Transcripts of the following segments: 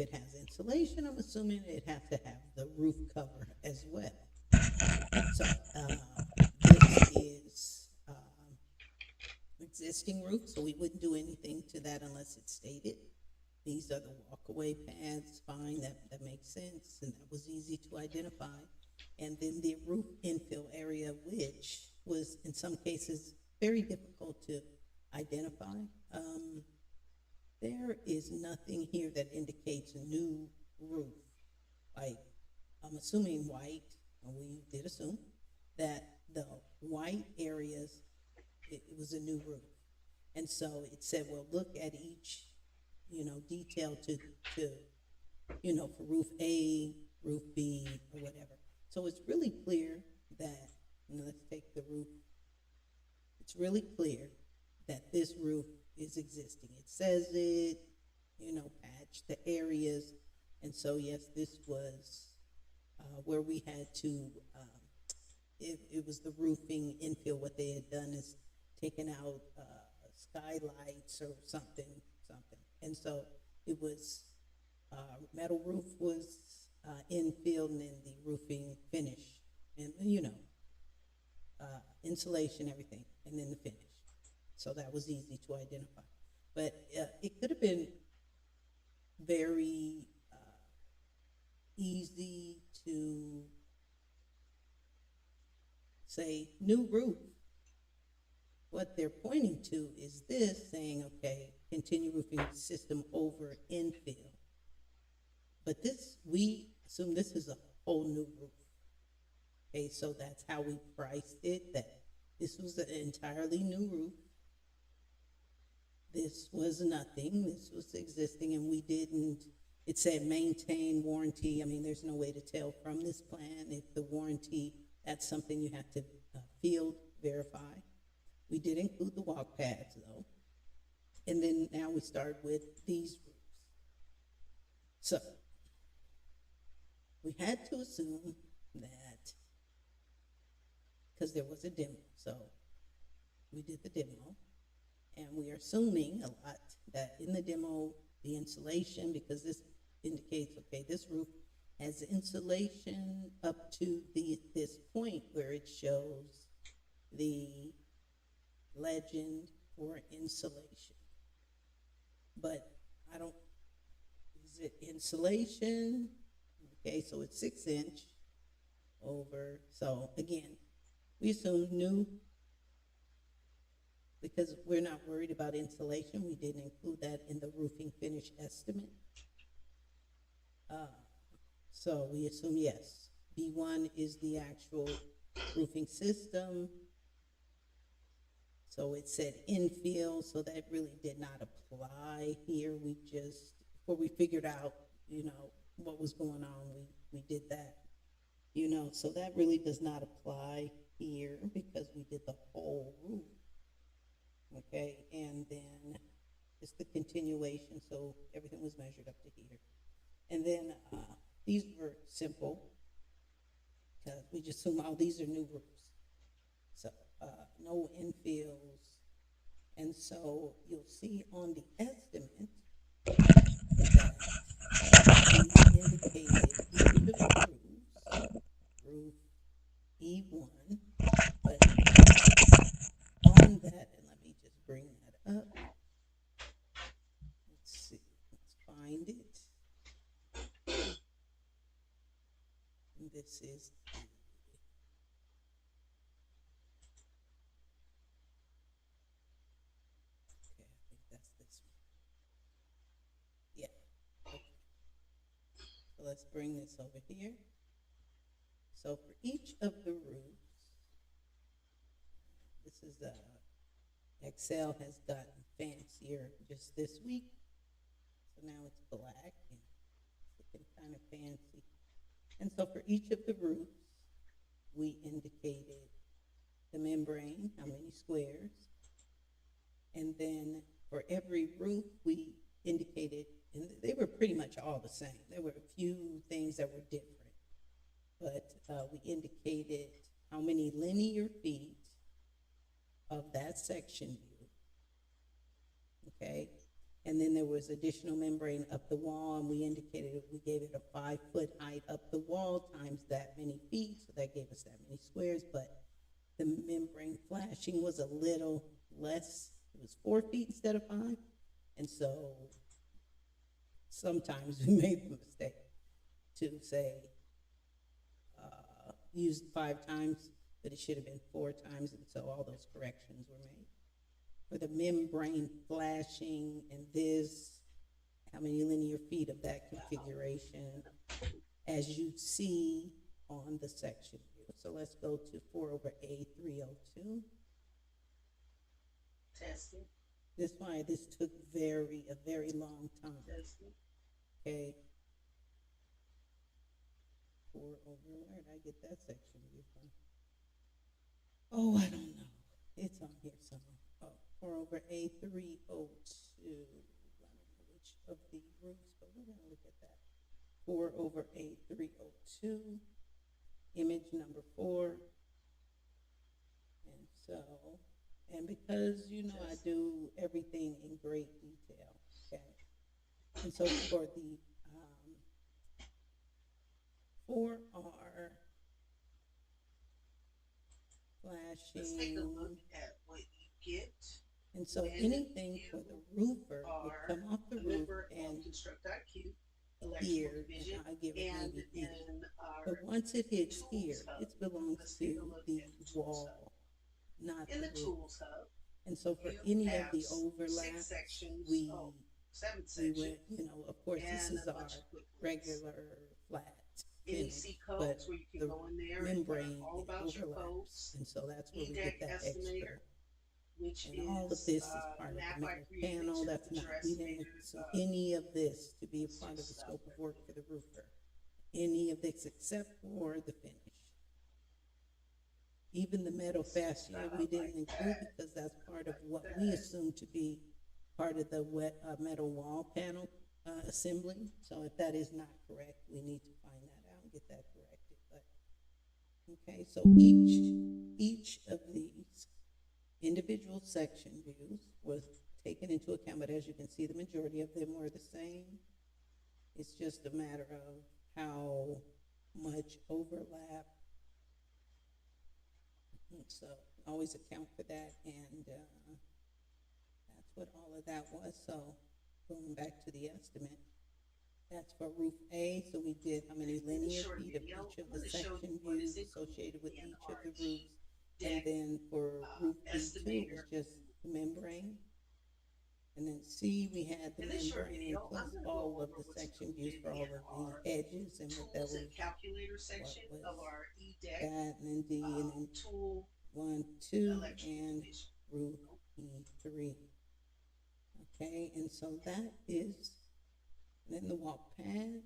it has insulation, I'm assuming it has to have the roof cover as well. So this is existing roof, so we wouldn't do anything to that unless it's stated. These are the walkaway paths, fine, that makes sense, and that was easy to identify. And then the roof infill area, which was in some cases very difficult to identify. There is nothing here that indicates a new roof. Like, I'm assuming white, and we did assume that the white areas, it was a new roof. And so it said, well, look at each, detail to, for roof A, roof B, or whatever. So it's really clear that, let's take the roof. It's really clear that this roof is existing. It says it, patch the areas. And so, yes, this was where we had to, it was the roofing infill. What they had done is taken out skylights or something. And so it was, metal roof was infill, and then the roofing finish, and insulation, everything, and then the finish. So that was easy to identify. But it could have been very easy to say new roof. What they're pointing to is this, saying, okay, continue roofing system over infill. But this, we assume this is a whole new roof. Okay, so that's how we priced it, that this was an entirely new roof. This was nothing, this was existing, and we didn't, it said maintain warranty. I mean, there's no way to tell from this plan if the warranty, that's something you have to field verify. We did include the walk pads though. And then now we start with these roofs. So we had to assume that, because there was a demo, so we did the demo, and we are assuming a lot that in the demo, the insulation, because this indicates, okay, this roof has insulation up to this point where it shows the legend for insulation. But I don't, is it insulation? Okay, so it's 6-inch over. So again, we assume new because we're not worried about insulation. We didn't include that in the roofing finish estimate. So we assume yes. B1 is the actual roofing system. So it said infill, so that really did not apply here. We just, before we figured out, what was going on, we did that, so that really does not apply here because we did the whole roof. Okay, and then it's the continuation, so everything was measured up to here. And then these were simple because we just assume, oh, these are new roofs. So no infills. And so you'll see on the estimate that we indicated each of the roofs, roof E1, but on that, and let me just bring that up. Let's see, let's find it. And this is let's bring this over here. So for each of the roofs, this is Excel has gotten fancier just this week. So now it's black and it's looking kind of fancy. And so for each of the roofs, we indicated the membrane, how many squares. And then for every roof, we indicated, and they were pretty much all the same. There were a few things that were different, but we indicated how many linear feet of that section view, okay, And then there was additional membrane up the wall, and we indicated we gave it a 5 foot height up the wall times that many feet, so that gave us that many squares. But the membrane flashing was a little less; it was 4 feet instead of 5, and so sometimes we made the mistake to say used 5 times, but it should have been 4 times, and so all those corrections were made. For the membrane flashing and this, how many linear feet of that configuration, as you see on the section view. So let's go to 4/A302. Testing. This why this took a very long time. Testing. Okay. 4/, where did I get that section view from? Oh, I don't know. It's on here somewhere. Oh, 4/A302. I don't know which of the roofs, but we're gonna look at that. 4/A302, image number 4. And so, and because I do everything in great detail, okay? And so for the 4R flashing. Let's take a look at what you get. And so anything for the roofer would come off the roof and Construct IQ, here, and I give it maybe here. But once it hits here, it belongs to the wall, not the roof. Tools hub. And so for any of the overlaps, we went, of course, this is our regular flat finish, but the membrane overlaps, and so that's where we get that extra. And all of this is part of the metal panel. That's not, we didn't assume any of this to be a part of the scope of work for the roofer. Any of this except for the finish. Even the metal fascia we didn't include because that's part of what we assume to be part of the metal wall panel assembly. So if that is not correct, we need to find that out and get that corrected. But okay, so each of these individual section views was taken into account, but as you can see, the majority of them were the same. It's just a matter of how much overlap. And so always account for that, and that's what all of that was. So going back to the estimate, that's for roof A. So we did how many linear feet of each of the section views associated with each of the roofs. And then for roof B2, it was just the membrane. And then C, we had the membrane plus all of the section views for all of the edges and what that was. Calculator section of our E-deck. That, and then D, and then tool 1, 2, and roof E3. Okay, and so that is, then the wall pads,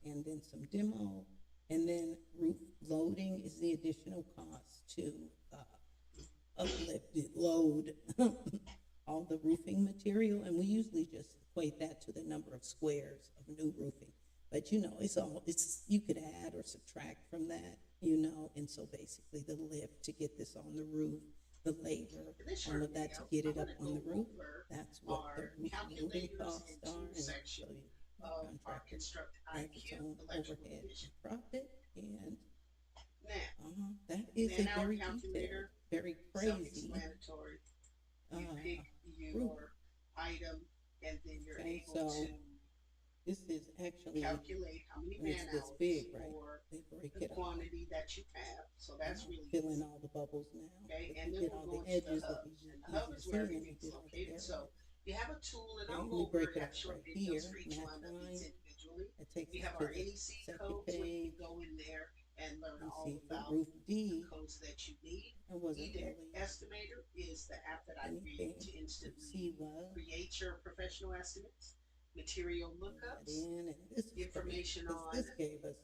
and then some demo. And then roof loading is the additional cost to load all the roofing material. And we usually just equate that to the number of squares of new roofing. But it's you could add or subtract from that, and so basically the lift to get this on the roof, the labor, all of that to get it up on the roof, that's what the roof loading costs are. And so contractor has its own overhead and profit, and that is a very detailed, very crazy roof. Item, and then you're able to. This is actually calculate how many man hours this big, right? They break the it quantity that you have. So that's really filling all the bubbles now. Okay, and then get all the edges that we the hub is where everything's located. So you have a tool, and I'll go over have short videos for each one of these individually. We have our NEC codes where you go in there and learn all about roof D, the codes that you need. E-deck Estimator is the app that I created to instantly create your professional estimates. Material lookups, information on this gave us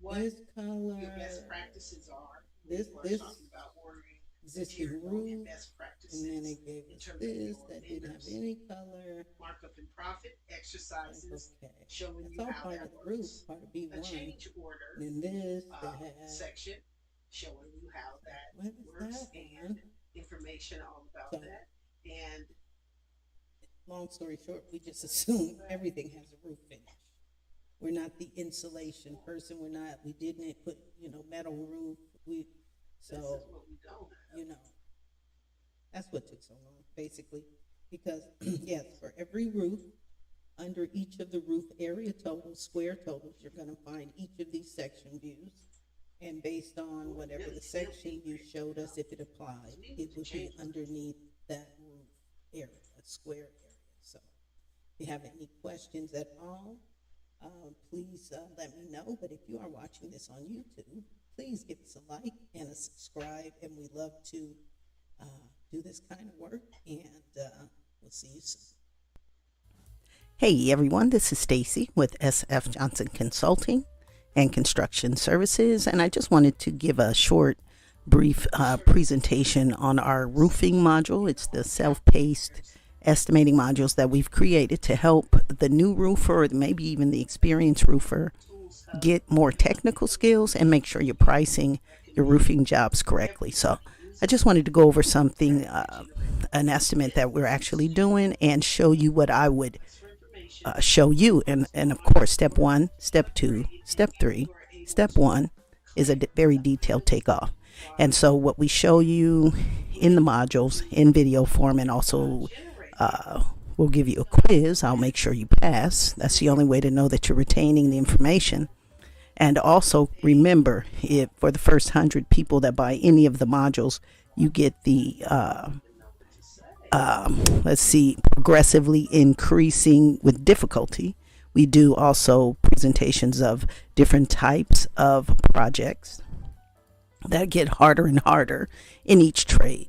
what this color, your best practices are. This talking about ordering existing roof, best practices, and then it gave us this that didn't have any color. Markup and profit exercises, showing that's you all how part that of the works. roof, part of B1. A change order, and then this that has section showing you how that works, and information all about that. And long story short, we just assume everything has a roof finish. We're not the insulation person. We didn't put, metal roof. So, that's what took so long, basically. Because, yes, for every roof, under each of the roof area totals, square totals, you're going to find each of these section views. And based on whatever the section you showed us, if it applied, it would be underneath that roof area, a square area. So if you have any questions at all, please let me know. But if you are watching this on YouTube, please give us a like and a subscribe. And we love to do this kind of work. And we'll see you soon. Hey everyone, this is Stacy with SF Johnson Consulting and Construction Services, and I just wanted to give a short, brief presentation on our roofing module. It's the self-paced estimating modules that we've created to help the new roofer or maybe even the experienced roofer get more technical skills and make sure you're pricing your roofing jobs correctly. So I just wanted to go over something, an estimate that we're actually doing, and show you what I would show you. And of course, step 1, step 2, step 3. Step 1 is a very detailed takeoff. And so what we show you in the modules in video form, and also we'll give you a quiz. I'll make sure you pass. That's the only way to know that you're retaining the information. And also remember, if for the first 100 people that buy any of the modules, you get the progressively increasing with difficulty. We do also presentations of different types of projects that get harder and harder in each trade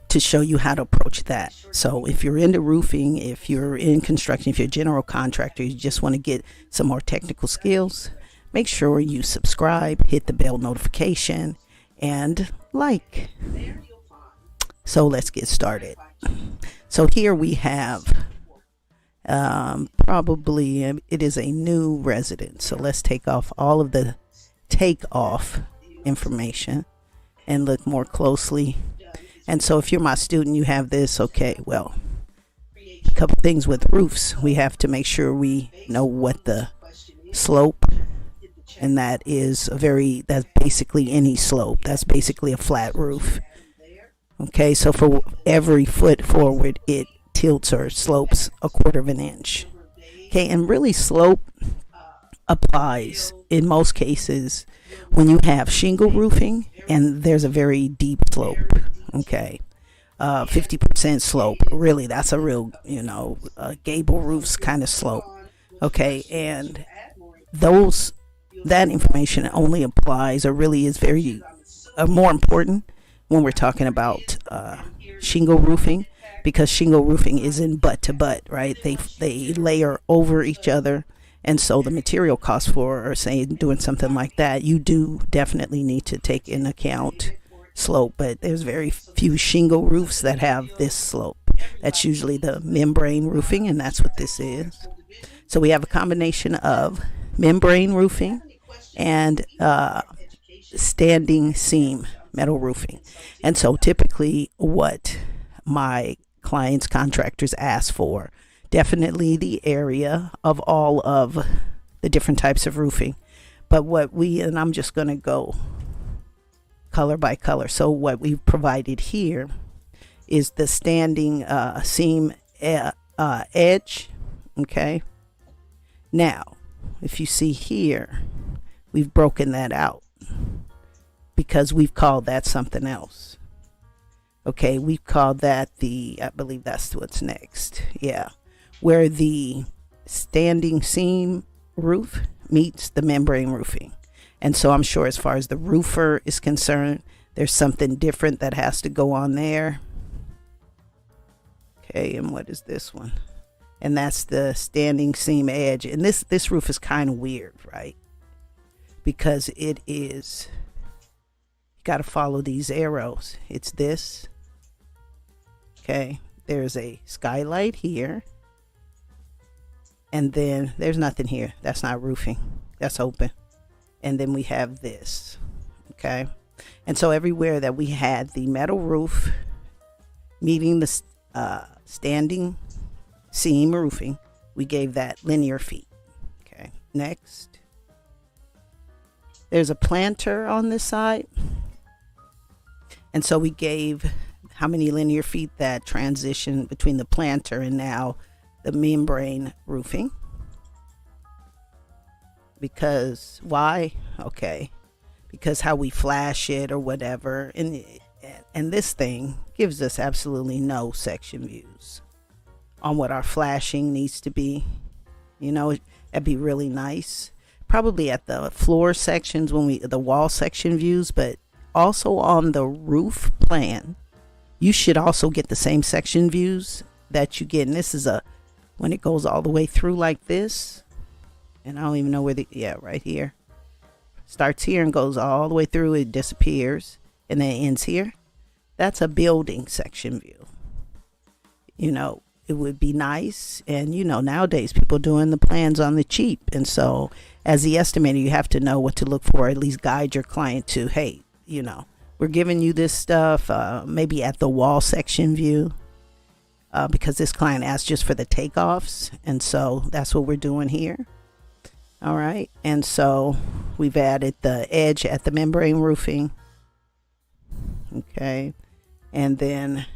to show you how to approach that. So if you're into roofing, if you're in construction, if you're a general contractor, you just want to get some more technical skills, make sure you subscribe, hit the bell notification, and like. So let's get started. So here we have probably it is a new resident. So let's take off all of the takeoff information and look more closely. And so if you're my student, you have this. Okay, well, a couple things with roofs. We have to make sure we know what the slope, and that's basically any slope. That's basically a flat roof. Okay, so for every foot forward, it tilts or slopes 1/4 inch. Okay, and really slope applies in most cases when you have shingle roofing and there's a very deep slope. Okay, 50% slope. Really, that's a real, gable roofs kind of slope. Okay, and that information only applies, or really is very more important when we're talking about shingle roofing, because shingle roofing is in butt to butt, right? They layer over each other, and so the material cost for, or say doing something like that, you do definitely need to take in account slope. But there's very few shingle roofs that have this slope. That's usually the membrane roofing, and that's what this is. So we have a combination of membrane roofing and standing seam metal roofing. And so typically what my clients, contractors ask for, definitely the area of all of the different types of roofing. But and I'm just going to go color by color. So what we've provided here is the standing seam edge. Okay. Now, if you see here, we've broken that out, because we've called that something else. Okay, we've called that I believe that's what's next. Yeah, where the standing seam roof meets the membrane roofing. And so I'm sure as far as the roofer is concerned, there's something different that has to go on there. Okay, and what is this one? And that's the standing seam edge. And this roof is kind of weird, right? Because it is, got to follow these arrows. It's this. Okay, there's a skylight here, and then there's nothing here. That's not roofing, that's open. And then we have this. Okay, and so everywhere that we had the metal roof meeting the standing seam roofing, we gave that linear feet. Okay, next. There's a planter on this side. And so we gave how many linear feet that transition between the planter and now the membrane roofing. Because why? Okay. Because how we flash it or whatever. And this thing gives us absolutely no section views on what our flashing needs to be. You know, that'd be really nice. Probably at the floor sections the wall section views, but also on the roof plan, you should also get the same section views that you get. And this is when it goes all the way through like this. And I don't even know where right here. Starts here and goes all the way through, it disappears, and then ends here. That's a building section view. You know, it would be nice. And, you know, nowadays people doing the plans on the cheap. And so as the estimator, you have to know what to look for, at least guide your client to, hey, you know, we're giving you this stuff, maybe at the wall section view, because this client asked just for the takeoffs. And so that's what we're doing here. All right. And so we've added the edge at the membrane roofing. Okay. And then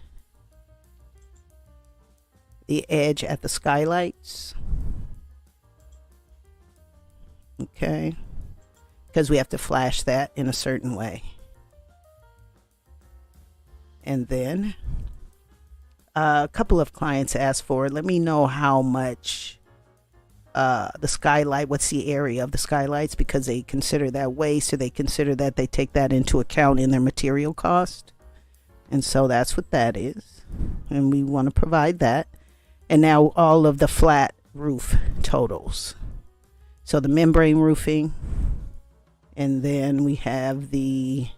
the edge at the skylights. Okay. Because we have to flash that in a certain way. And then a couple of clients asked for, let me know how much the skylight, what's the area of the skylights, because they consider that waste, or they consider that they take that into account in their material cost. And so that's what that is. And we want to provide that. And now all of the flat roof totals. So the membrane roofing, and then we have this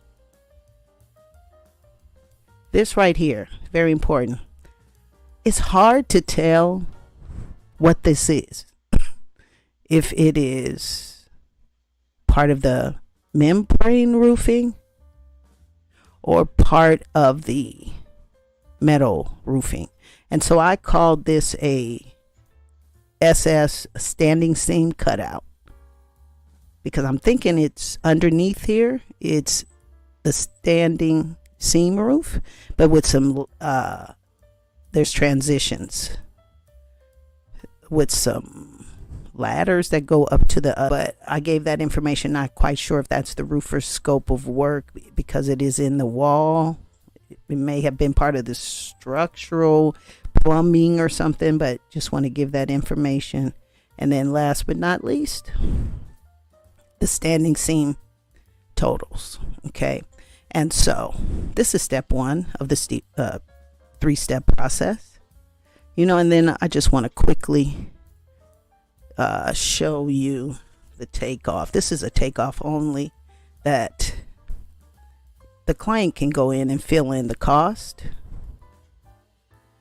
right here, very important. It's hard to tell what this is. If it is part of the membrane roofing or part of the metal roofing. And so I called this a SS standing seam cutout, because I'm thinking it's underneath here. It's the standing seam roof, but with some, there's transitions with some ladders that go up to the but I gave that information. Not quite sure if that's the roofer's scope of work, because it is in the wall. It may have been part of the structural plumbing or something, but just want to give that information. And then last but not least, the standing seam totals. Okay. And so this is step 1 of the 3-step process, you know. And then I just want to quickly show you the takeoff. This is a takeoff only, that the client can go in and fill in the cost,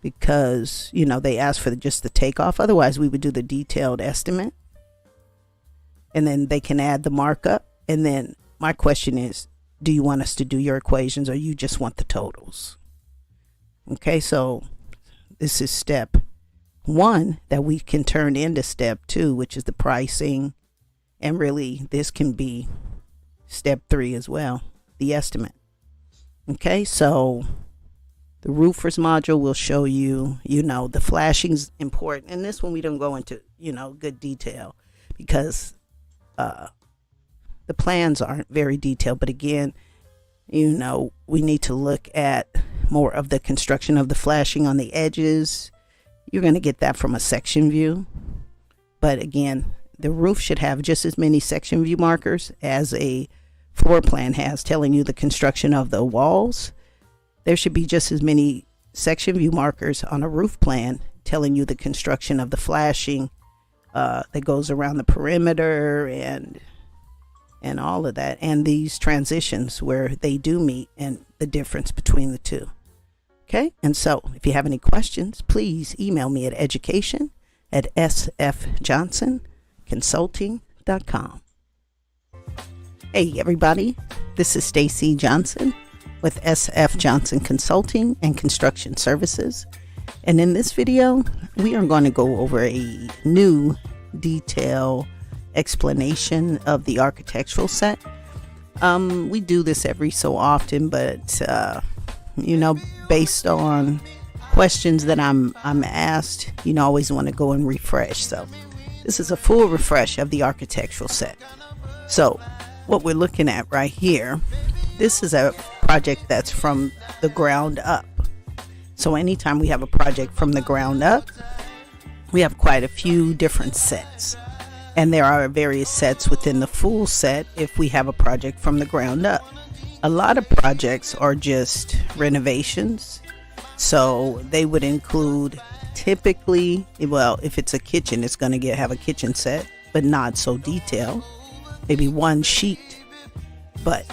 because, you know, they ask for just the takeoff. Otherwise we would do the detailed estimate, and then they can add the markup. And then my question is, do you want us to do your equations, or you just want the totals? Okay, so this is step 1 that we can turn into step 2, which is the pricing. And really this can be step 3 as well, the estimate. Okay, so the roofers module will show you, you know, the flashing's important. And this one we don't go into, you know, good detail, because the plans aren't very detailed. But again, you know, we need to look at more of the construction of the flashing on the edges. You're going to get that from a section view. But again, the roof should have just as many section view markers as a floor plan has, telling you the construction of the walls. There should be just as many section view markers on a roof plan telling you the construction of the flashing that goes around the perimeter and all of that, and these transitions where they do meet, and the difference between the two. Okay, and so if you have any questions, please email me at education@sfjohnsonconsulting.com. Hey everybody, this is Stacy Johnson with SF Johnson Consulting and Construction Services. And in this video, we are going to go over a new detail explanation of the architectural set. We do this every so often, but based on questions that I'm asked, I always want to go and refresh. So this is a full refresh of the architectural set. So what we're looking at right here, this is a project that's from the ground up. So anytime we have a project from the ground up, we have quite a few different sets. And there are various sets within the full set if we have a project from the ground up. A lot of projects are just renovations. So they would include typically, if it's a kitchen, it's going to have a kitchen set, but not so detailed. Maybe one sheet. But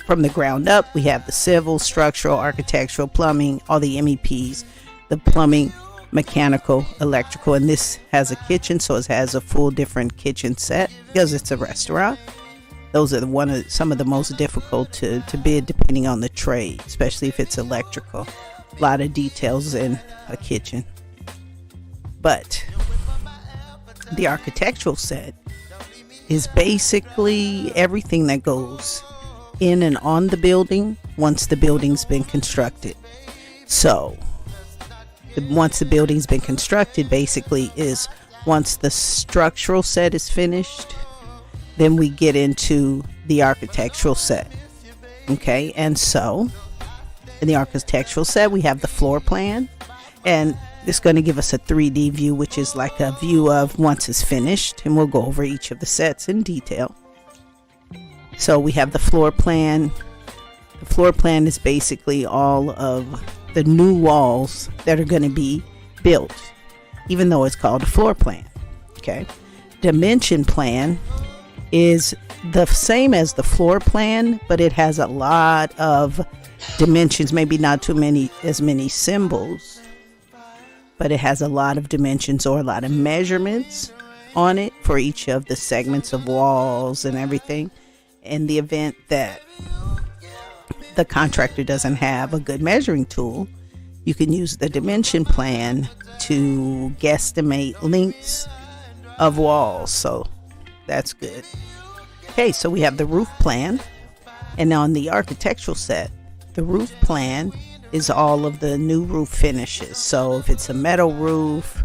from the ground up, we have the civil, structural, architectural, plumbing, all the MEPs, the plumbing, mechanical, electrical, and this has a kitchen, so it has a full different kitchen set because it's a restaurant. Those are some of the most difficult to bid depending on the trade, especially if it's electrical. A lot of details in a kitchen. But the architectural set is basically everything that goes in and on the building once the building's been constructed. So once the building's been constructed, basically is once the structural set is finished, then we get into the architectural set. Okay, and so in the architectural set, we have the floor plan, and it's going to give us a 3D view, which is like a view of once it's finished, and we'll go over each of the sets in detail. So we have the floor plan. The floor plan is basically all of the new walls that are going to be built, even though it's called a floor plan. Okay, dimension plan is the same as the floor plan, but it has a lot of dimensions, maybe not as many symbols, but it has a lot of dimensions or a lot of measurements on it for each of the segments of walls and everything. In the event that the contractor doesn't have a good measuring tool, you can use the dimension plan to guesstimate lengths of walls. So that's good. Okay, so we have the roof plan, and on the architectural set, the roof plan is all of the new roof finishes. So if it's a metal roof,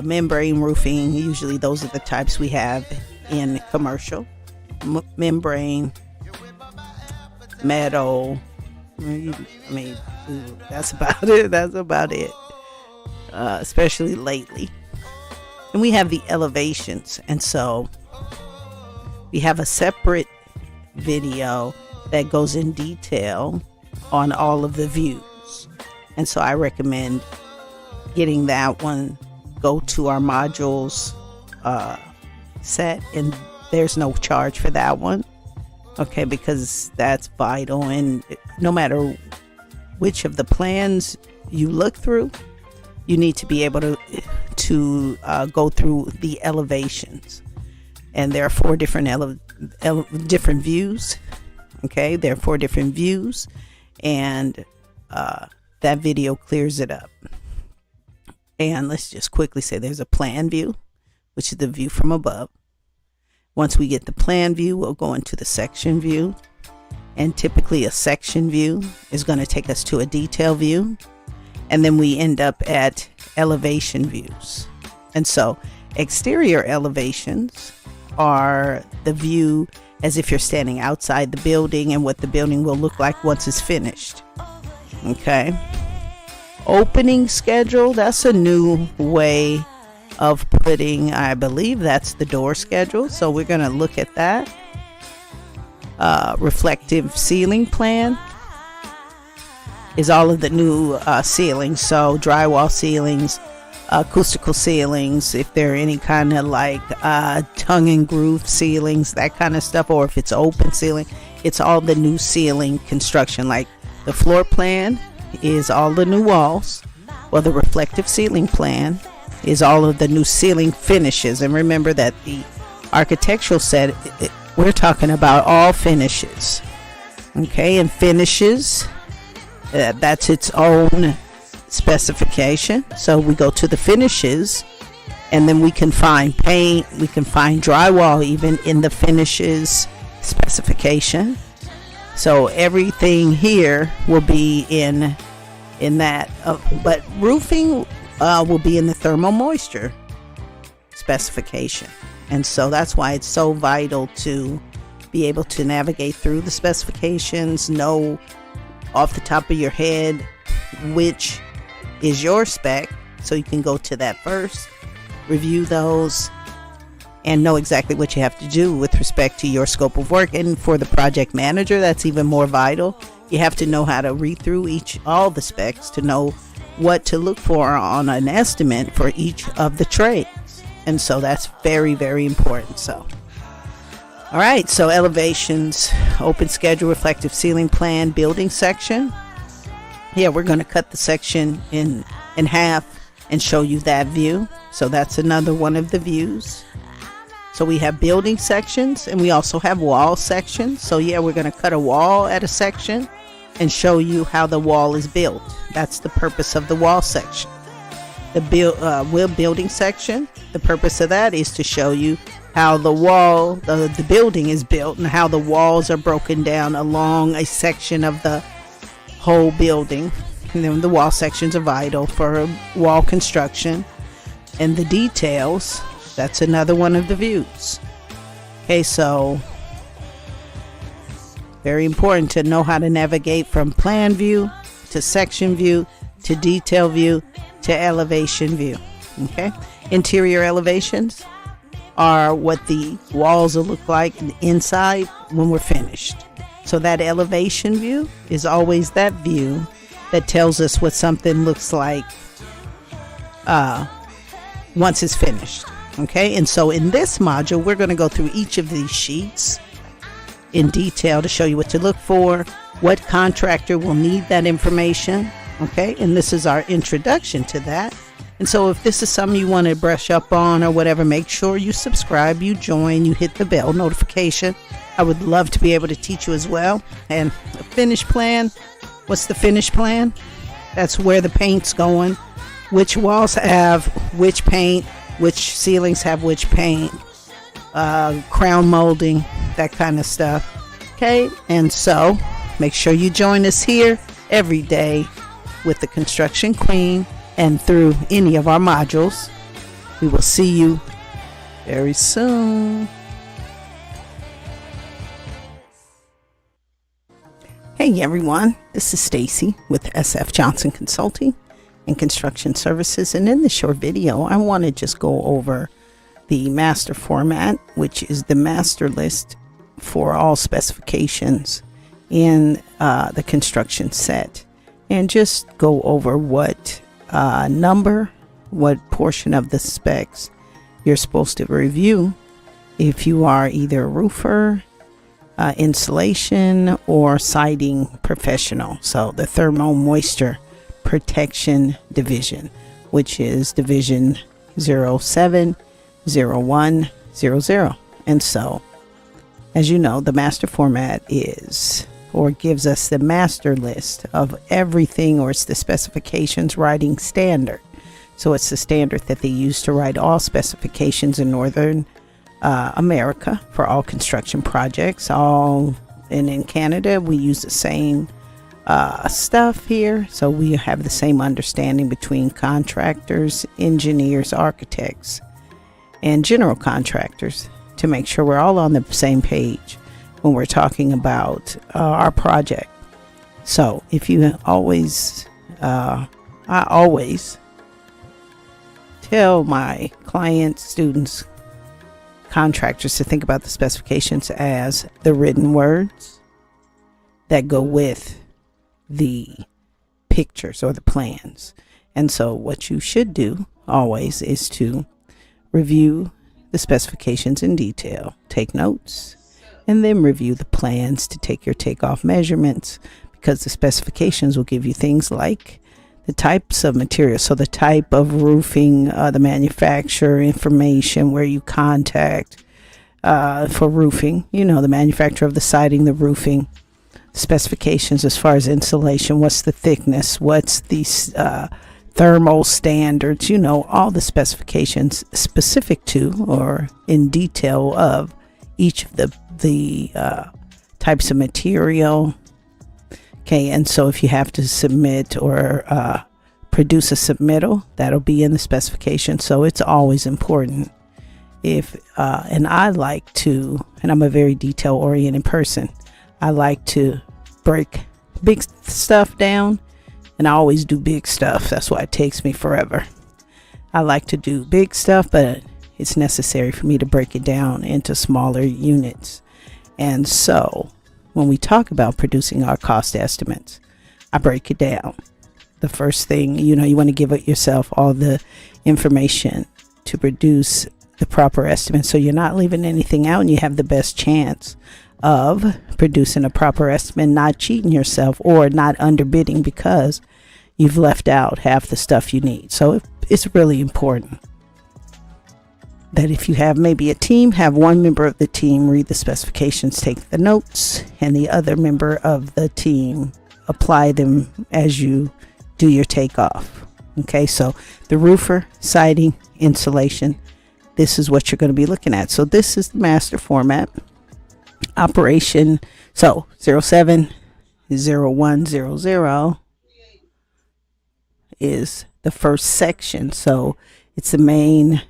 membrane roofing, usually those are the types we have in commercial. Membrane, metal, that's about it, especially lately. And we have the elevations, and so we have a separate video that goes in detail on all of the views, and so I recommend getting that one. Go to our modules set, and there's no charge for that one, okay, because that's vital. And no matter which of the plans you look through, you need to be able to go through the elevations, and there are 4 different different views. Okay, there are 4 different views, and that video clears it up. And let's just quickly say there's a plan view, which is the view from above. Once we get the plan view, we'll go into the section view, and typically a section view is going to take us to a detail view, and then we end up at elevation views. And so exterior elevations are the view as if you're standing outside the building and what the building will look like once it's finished. Okay, opening schedule, that's a new way of putting, I believe that's the door schedule, so we're going to look at that. Reflective ceiling plan is all of the new ceilings, so drywall ceilings, acoustical ceilings, if there are any kind of like tongue and groove ceilings, that kind of stuff, or if it's open ceiling, it's all the new ceiling construction. Like the floor plan is all the new walls, well, the reflective ceiling plan is all of the new ceiling finishes. And remember that the architectural set, we're talking about all finishes. Okay, and finishes, that's its own specification. So we go to the finishes, and then we can find paint, we can find drywall even in the finishes specification. So everything here will be in that, but roofing will be in the thermal moisture specification. And so that's why it's so vital to be able to navigate through the specifications, know off the top of your head which is your spec, so you can go to that first, review those, and know exactly what you have to do with respect to your scope of work. And for the project manager, that's even more vital. You have to know how to read through all the specs to know what to look for on an estimate for each of the trades. And so that's very, very important. So, all right, so elevations, open schedule, reflective ceiling plan, building section. Yeah, we're going to cut the section in half and show you that view. So that's another one of the views. So we have building sections, and we also have wall sections. So yeah, we're going to cut a wall at a section and show you how the wall is built. That's the purpose of the wall section. The building section, the purpose of that is to show you how the wall, the building is built, and how the walls are broken down along a section of the whole building. And then the wall sections are vital for wall construction. And the details, that's another one of the views. Okay, so very important to know how to navigate from plan view to section view to detail view to elevation view. Okay, interior elevations are what the walls will look like inside when we're finished. So that elevation view is always that view that tells us what something looks like once it's finished. Okay, and so in this module, we're going to go through each of these sheets in detail to show you what to look for, what contractor will need that information. Okay, and this is our introduction to that. And so if this is something you want to brush up on or whatever, make sure you subscribe, you join, you hit the bell notification. I would love to be able to teach you as well. And a finished plan, what's the finished plan? That's where the paint's going, which walls have which paint, which ceilings have which paint, crown molding, that kind of stuff. Okay, and so make sure you join us here every day with the Construction Queen and through any of our modules. We will see you very soon. Hey everyone, this is Stacy with SF Johnson Consulting and Construction Services, and in this short video I want to just go over the master format, which is the master list for all specifications in the construction set, and just go over what number, what portion of the specs you're supposed to review if you are either a roofer, insulation, or siding professional. So the thermal moisture protection division, which is division 070100. And so, as you know, the master format is, or gives us the master list of everything, or it's the specifications writing standard. So it's the standard that they use to write all specifications in Northern America for all construction projects. And in Canada, we use the same stuff here. So we have the same understanding between contractors, engineers, architects, and general contractors to make sure we're all on the same page when we're talking about our project. So if you always, I always tell my clients, students, contractors to think about the specifications as the written words that go with the pictures or the plans. And so what you should do always is to review the specifications in detail, take notes, and then review the plans to take your takeoff measurements, because the specifications will give you things like the types of materials. So the type of roofing, the manufacturer information, where you contact for roofing, the manufacturer of the siding, the roofing, specifications as far as insulation. What's the thickness? What's the thermal standards? All the specifications specific to or in detail of each of the types of material. Okay, and so if you have to submit or produce a submittal, that'll be in the specification. So it's always important. And I like to, and I'm a very detail oriented person, I like to break big stuff down, and I always do big stuff. That's why it takes me forever. I like to do big stuff, but it's necessary for me to break it down into smaller units. And so when we talk about producing our cost estimates, I break it down. The first thing, you want to give yourself all the information to produce the proper estimate, so you're not leaving anything out, and you have the best chance of producing a proper estimate, not cheating yourself or not underbidding because you've left out half the stuff you need. So it's really important that if you have maybe a team, have one member of the team read the specifications, take the notes, and the other member of the team apply them as you do your takeoff. Okay, so the roofer, siding, insulation, this is what you're going to be looking at. So this is the master format. Operation, so 070100 is the first section. So it's the main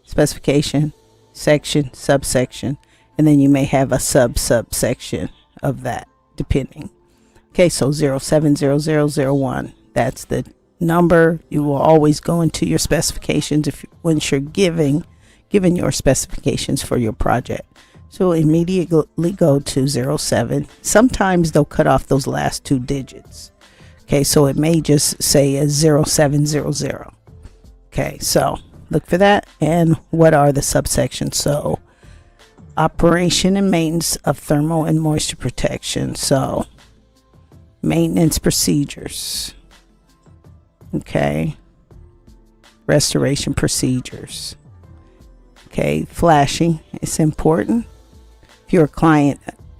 specification, section, subsection, and then you may have a subsection of that depending. Okay, so 070001, that's the number. You will always go into your specifications once you're given your specifications for your project. So immediately go to 07. Sometimes they'll cut off those last two digits. Okay, so it may just say a 0700. Okay, so look for that. And what are the subsections? So operation and maintenance of thermal and moisture protection. So maintenance procedures. Okay, restoration procedures. Okay, flashing is important. If you're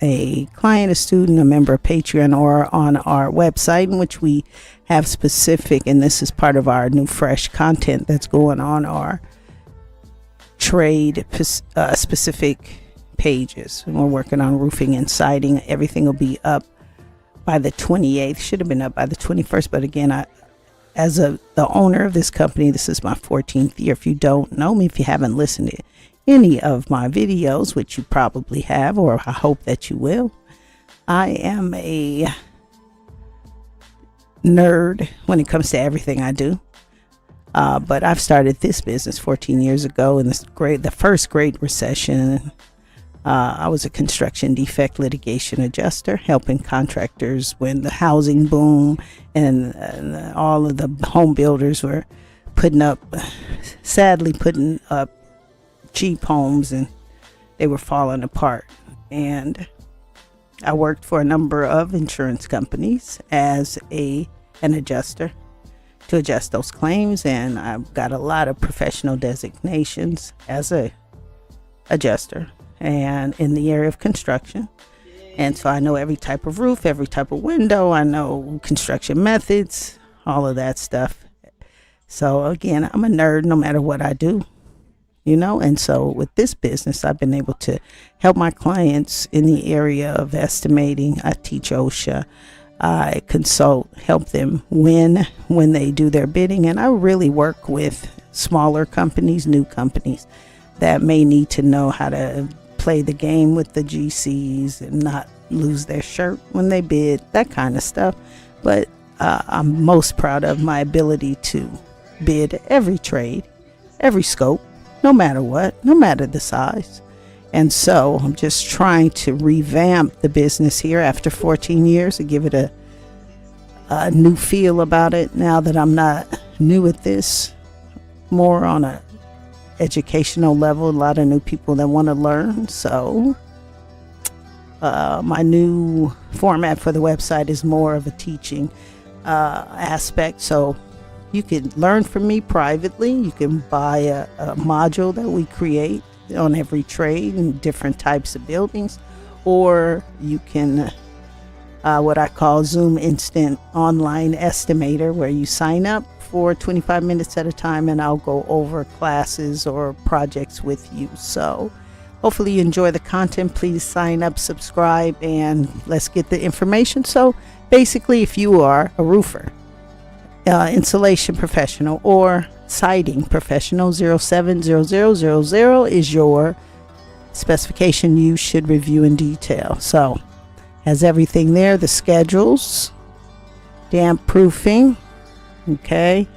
a student, a member of Patreon, or on our website, in which we have specific, and this is part of our new fresh content that's going on our trade specific pages. And we're working on roofing and siding. Everything will be up by the 28th. Should have been up by the 21st, but again, as the owner of this company, this is my 14th year. If you don't know me, if you haven't listened to any of my videos, which you probably have, or I hope that you will, I am a nerd when it comes to everything I do. But I've started this business 14 years ago in the first Great Recession. I was a construction defect litigation adjuster, helping contractors when the housing boom and all of the home builders were sadly putting up cheap homes, and they were falling apart. And I worked for a number of insurance companies as an adjuster to adjust those claims, and I've got a lot of professional designations as a adjuster and in the area of construction. And so I know every type of roof, every type of window. I know construction methods, all of that stuff. So again, I'm a nerd no matter what I do, and so with this business, I've been able to help my clients in the area of estimating. I teach OSHA, I consult, help them when they do their bidding, and I really work with smaller companies, new companies that may need to know how to play the game with the GCs and not lose their shirt when they bid, that kind of stuff. But I'm most proud of my ability to bid every trade, every scope, no matter what, no matter the size. And so I'm just trying to revamp the business here after 14 years and give it a new feel about it now that I'm not new at this, more on a educational level. A lot of new people that want to learn. So my new format for the website is more of a teaching aspect. So you can learn from me privately. You can buy a module that we create on every trade and different types of buildings, or you can what I call Zoom Instant Online Estimator, where you sign up for 25 minutes at a time and I'll go over classes or projects with you. So hopefully you enjoy the content. Please sign up, subscribe, and let's get the information. So basically, if you are a roofer, insulation professional, or siding professional, 070000 is your specification you should review in detail. So has everything there, the schedules, damp proofing, okay,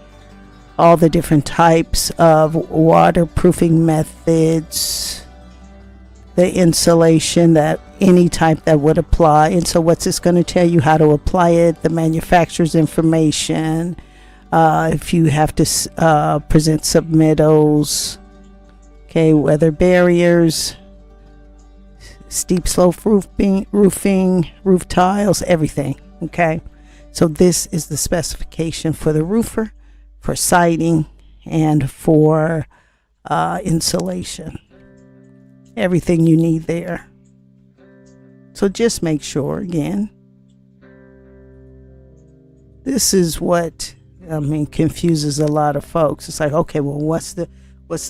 all the different types of waterproofing methods, the insulation, that any type that would apply. And so what's this going to tell you? How to apply it, the manufacturer's information, if you have to present submittals, okay, weather barriers, steep slope roofing, roof tiles, everything, okay. So this is the specification for the roofer, for siding, and for insulation. Everything you need there. So just make sure, again, this is what confuses a lot of folks. It's like, okay, well, what's the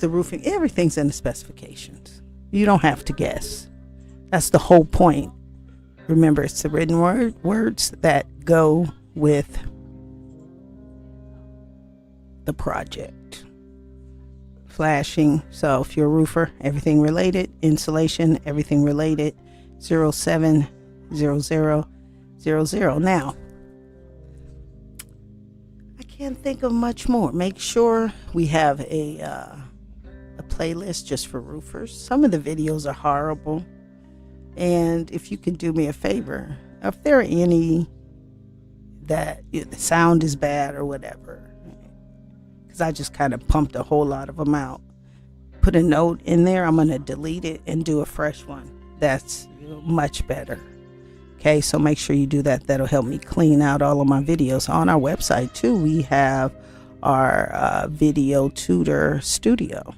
roofing? Everything's in the specifications. You don't have to guess. That's the whole point. Remember, it's the written words that go with the project. Flashing. So if you're a roofer, everything related. Insulation, everything related. 070000. Now, I can't think of much more. Make sure we have a playlist just for roofers. Some of the videos are horrible. And if you can do me a favor, if there are any that the sound is bad or whatever, because I just kind of pumped a whole lot of them out, put a note in there. I'm going to delete it and do a fresh one. That's much better. Okay, so make sure you do that. That'll help me clean out all of my videos. On our website too, we have our video tutor studio,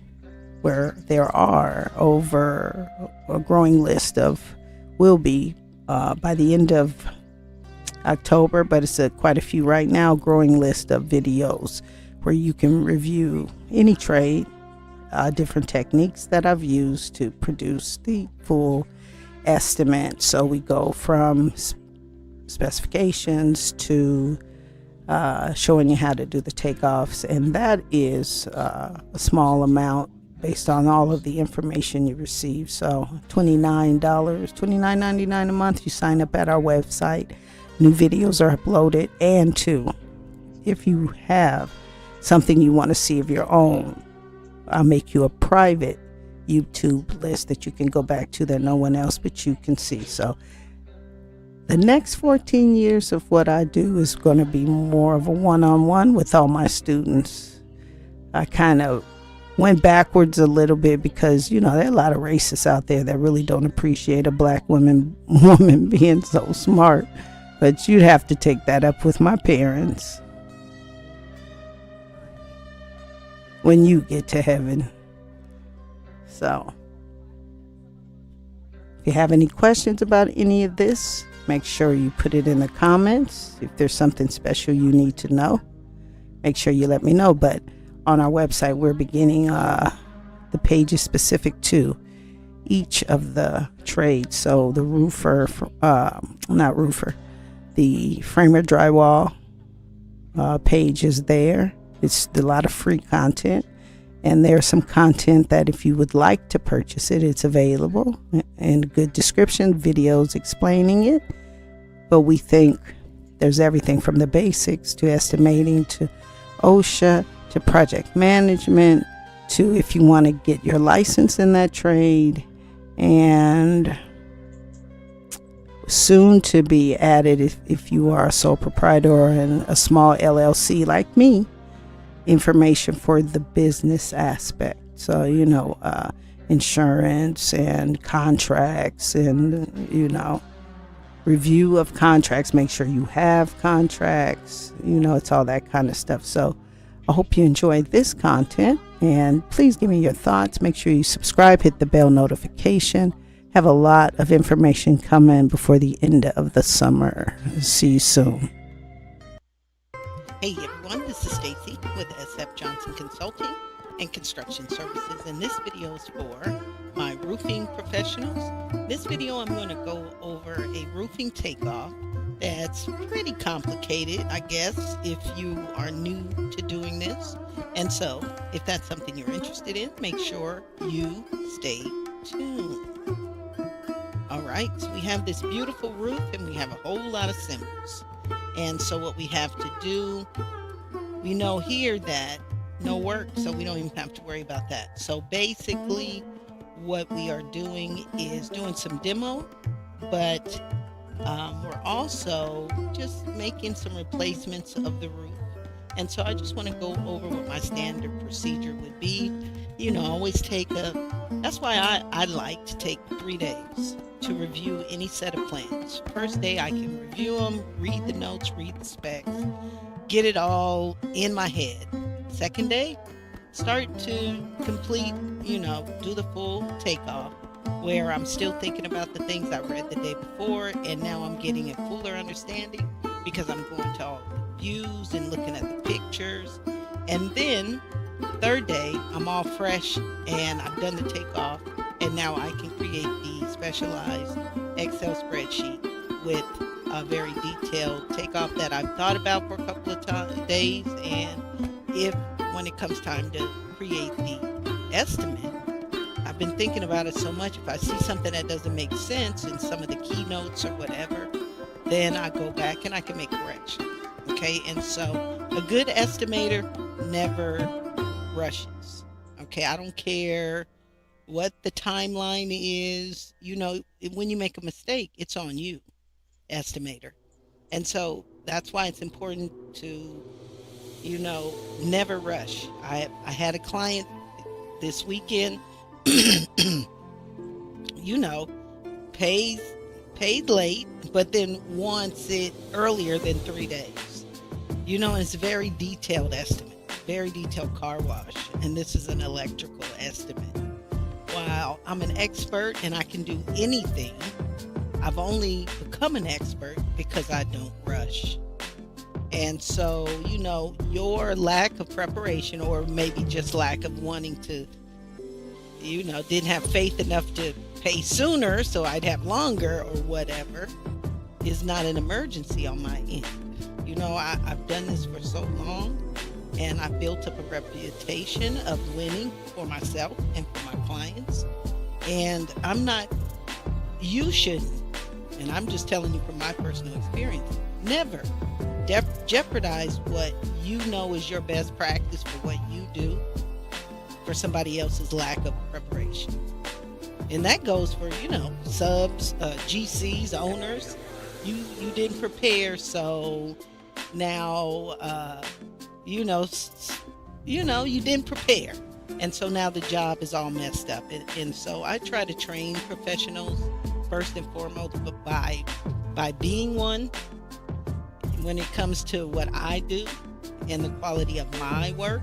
where there are over a growing list of, will be by the end of October, but it's quite a few right now, growing list of videos where you can review any trade, different techniques that I've used to produce the full estimate. So we go from specifications to showing you how to do the takeoffs, and that is a small amount based on all of the information you receive. So $29.99 a month. You sign up at our website. New videos are uploaded. And two, if you have something you want to see of your own, I'll make you a private YouTube list that you can go back to that no one else but you can see. So the next 14 years of what I do is going to be more of a one-on-one with all my students. I kind of went backwards a little bit because, there are a lot of racists out there that really don't appreciate a black woman being so smart. But you'd have to take that up with my parents when you get to heaven. So if you have any questions about any of this, make sure you put it in the comments. If there's something special you need to know, make sure you let me know. But on our website, we're beginning the pages specific to each of the trades. So the the framer drywall page is there. It's a lot of free content. And there's some content that if you would like to purchase it, it's available. And good description, videos explaining it. But we think there's everything from the basics to estimating to OSHA to project management to if you want to get your license in that trade, and soon to be added if you are a sole proprietor or in a small LLC like me, information for the business aspect. So, insurance and contracts and, review of contracts, make sure you have contracts, it's all that kind of stuff. So I hope you enjoyed this content, and please give me your thoughts. Make sure you subscribe, hit the bell notification. have a lot of information coming before the end of the summer. See you soon. Hey everyone, this is Stacy with SF Johnson Consulting and Construction Services, and this video is for my roofing professionals. This video I'm going to go over a roofing takeoff that's pretty complicated, I guess, if you are new to doing this. And so, if that's something you're interested in, make sure you stay tuned. Alright, so we have this beautiful roof and we have a whole lot of symbols. And so what we have to do, we know here that no work, so we don't even have to worry about that. So basically what we are doing is doing some demo, but we're also just making some replacements of the roof. And so I just want to go over what my standard procedure would be. You know, always that's why I like to take 3 days to review any set of plans. First day I can review them, read the notes, read the specs, get it all in my head. Second day, start to complete, do the full takeoff, where I'm still thinking about the things I read the day before, and now I'm getting a fuller understanding because I'm going to all the views and looking at the pictures. And then third day, I'm all fresh and I've done the takeoff, and now I can create the specialized Excel spreadsheet with a very detailed takeoff that I've thought about for a couple of days. And when it comes time to create the estimate, I've been thinking about it so much. If I see something that doesn't make sense in some of the keynotes or whatever, then I go back and I can make corrections. Okay, and so a good estimator never rushes. Okay, I don't care what the timeline is. When you make a mistake, it's on you, estimator. And so that's why it's important to, never rush. I had a client this weekend, paid late, but then wants it earlier than 3 days. And it's a very detailed estimate, very detailed car wash, and this is an electrical estimate. While I'm an expert and I can do anything, I've only become an expert because I don't rush. And so, your lack of preparation, or maybe just lack of wanting to, didn't have faith enough to pay sooner so I'd have longer or whatever, is not an emergency on my end. I've done this for so long, and I've built up a reputation of winning for myself and for my clients. And you shouldn't, and I'm just telling you from my personal experience, never jeopardize what you know is your best practice for what you do for somebody else's lack of preparation. And that goes for, subs, GCs, owners. You didn't prepare, so now, you didn't prepare. And so now the job is all messed up. And so I try to train professionals first and foremost by being one when it comes to what I do and the quality of my work.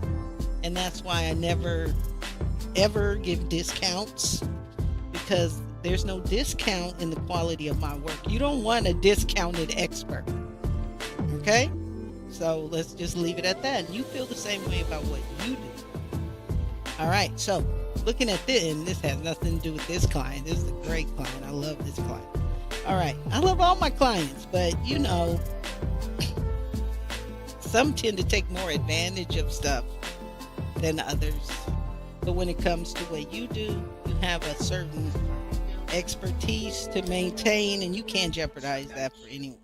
And that's why I never ever give discounts, because there's no discount in the quality of my work. You don't want a discounted expert. Okay? So let's just leave it at that. And you feel the same way about what you do. All right. So looking at this, and this has nothing to do with this client. This is a great client. I love this client. All right. I love all my clients, but some tend to take more advantage of stuff than others. But when it comes to what you do, you have a certain expertise to maintain, and you can't jeopardize that for anyone.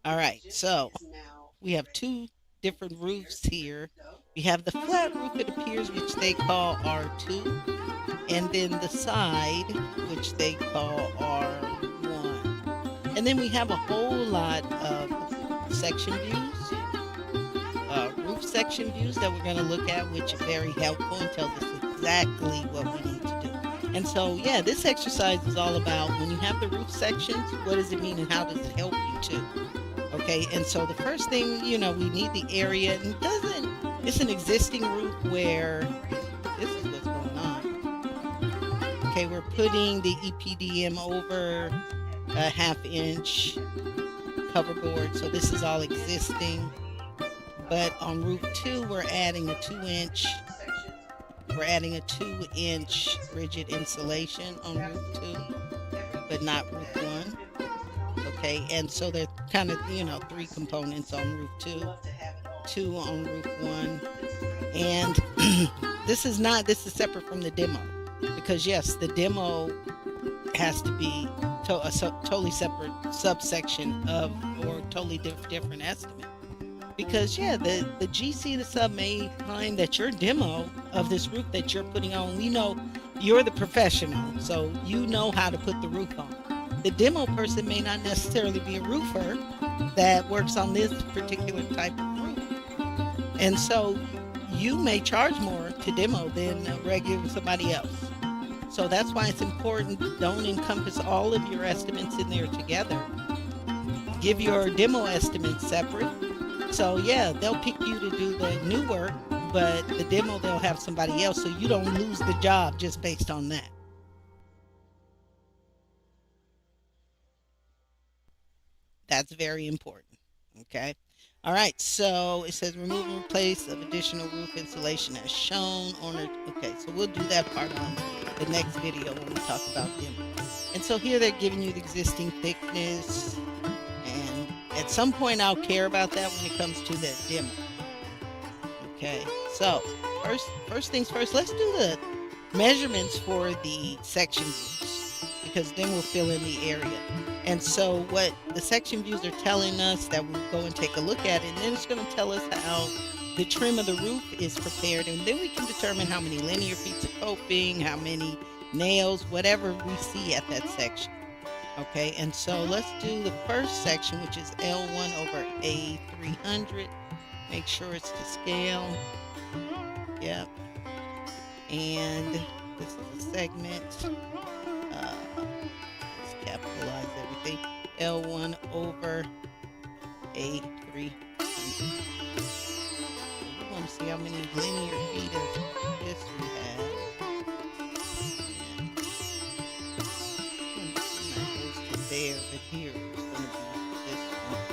All right, so we have 2 different roofs here. We have the flat roof, it appears, which they call R2, and then the side, which they call R1. And then we have a whole lot of section views, roof section views that we're going to look at, which are very helpful and tells us exactly what we need to do. And so, yeah, this exercise is all about when you have the roof sections, what does it mean and how does it help you too? Okay, and so the first thing, we need the area, and it's an existing roof where this is what's going on. Okay, we're putting the EPDM over a 1/2-inch cover board. So this is all existing. But on roof 2, we're adding a 2-inch. We're adding a 2-inch rigid insulation on roof 2, but not roof 1. Okay, and so they're kind of, 3 components on roof 2, 2 on roof 1. And this is separate from the demo, because yes, the demo has to be a totally separate subsection of, or totally different estimate. Because the GC, the sub, may find that your demo of this roof that you're putting on, we know you're the professional, so you know how to put the roof on. The demo person may not necessarily be a roofer that works on this particular type of roof. And so you may charge more to demo than regular somebody else. So that's why it's important, don't encompass all of your estimates in there together. Give your demo estimates separate. So they'll pick you to do the new work, but the demo, they'll have somebody else, so you don't lose the job just based on that. That's very important. Okay. All right. So it says remove and replace of additional roof insulation as shown. Okay. So we'll do that part on the next video when we talk about demo. And so here they're giving you the existing thickness. And at some point I'll care about that when it comes to the demo. Okay. So first things first, let's do the measurements for the section views, because then we'll fill in the area. And so what the section views are telling us, that we'll go and take a look at it, and then it's going to tell us how the trim of the roof is prepared, and then we can determine how many linear feet of coping, how many nails, whatever we see at that section. Okay, and so let's do the first section, which is L1 over A300. Make sure it's to scale. Yep. And this is a segment. Let's capitalize everything. L1 over A300. We want to see how many linear feet of this we have. And that goes to there, but here it's going to be this one.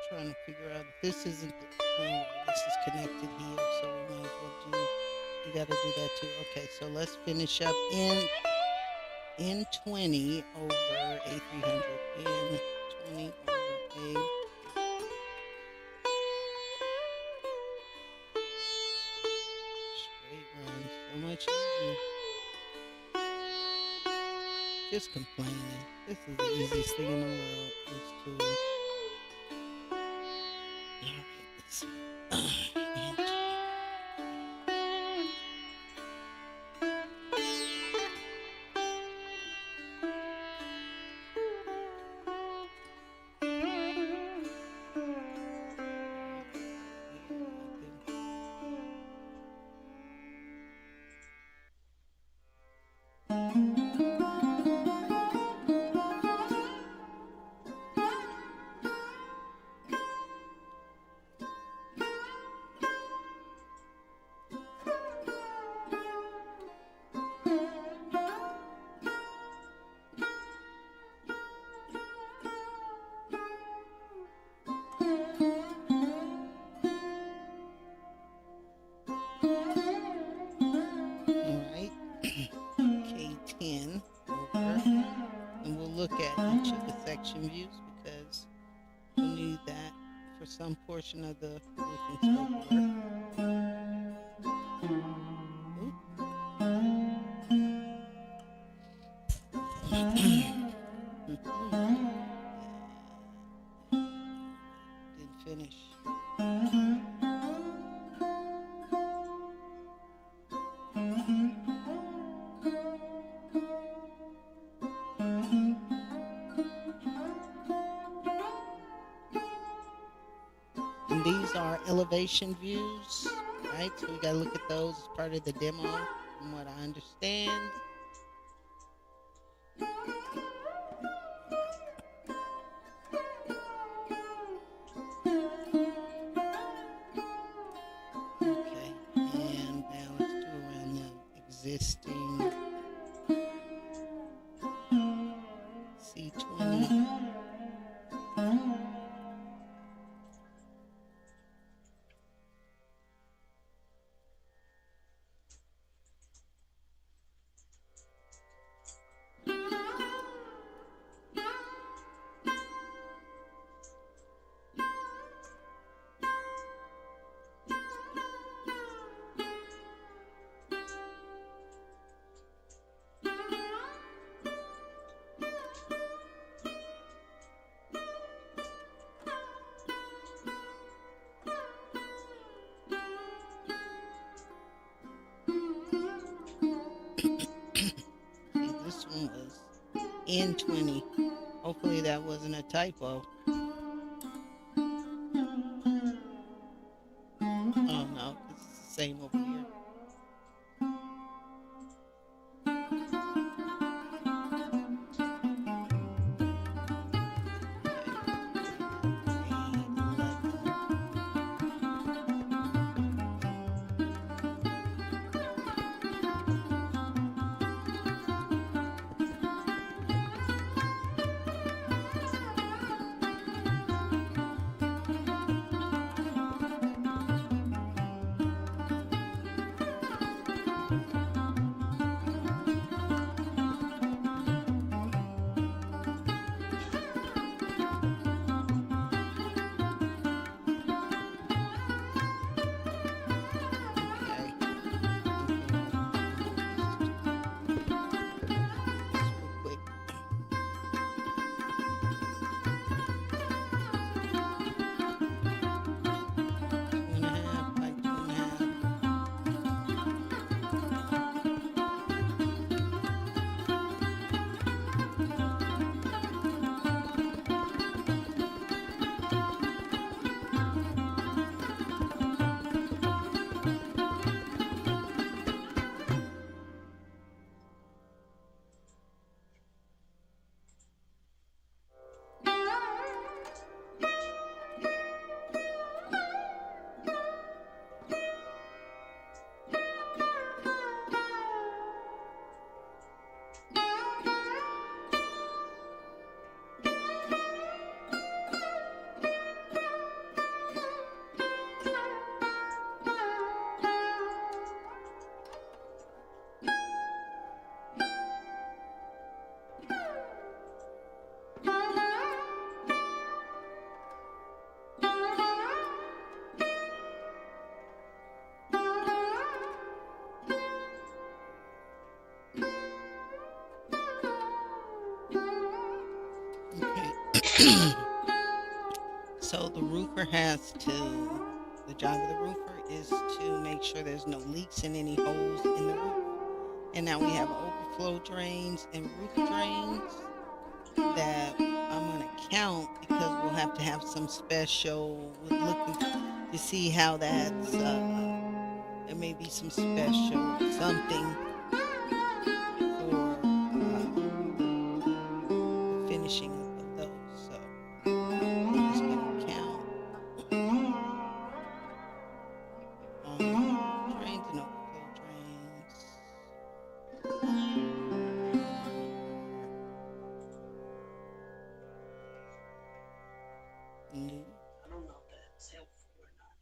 trying to figure out if this isn't this is connected here, so we might as well do. You got to do that too. Okay, so let's finish up in 20 over A300 in 20 over A. Straight run, so much easier. Just complaining. This is the easiest thing in the world. Is to. Alright, let's see. K10 over, and we'll look at each of the section views because we'll need that for some portion of the roofing scope work. Didn't finish. And these are elevation views, right? So we got to look at those as part of the demo, from what I understand. Okay, and now let's do around the existing C20. This one was N20. Hopefully that wasn't a typo. Oh no, it's the same over here. the job of the roofer is to make sure there's no leaks and any holes in the roof. And now we have overflow drains and roof drains that I'm going to count because we'll have to have some special, we're looking to see how that's, there may be some special something for the finishing of those. So I'm just going to count on drains and overflow drains. New. I don't know if that's helpful or not.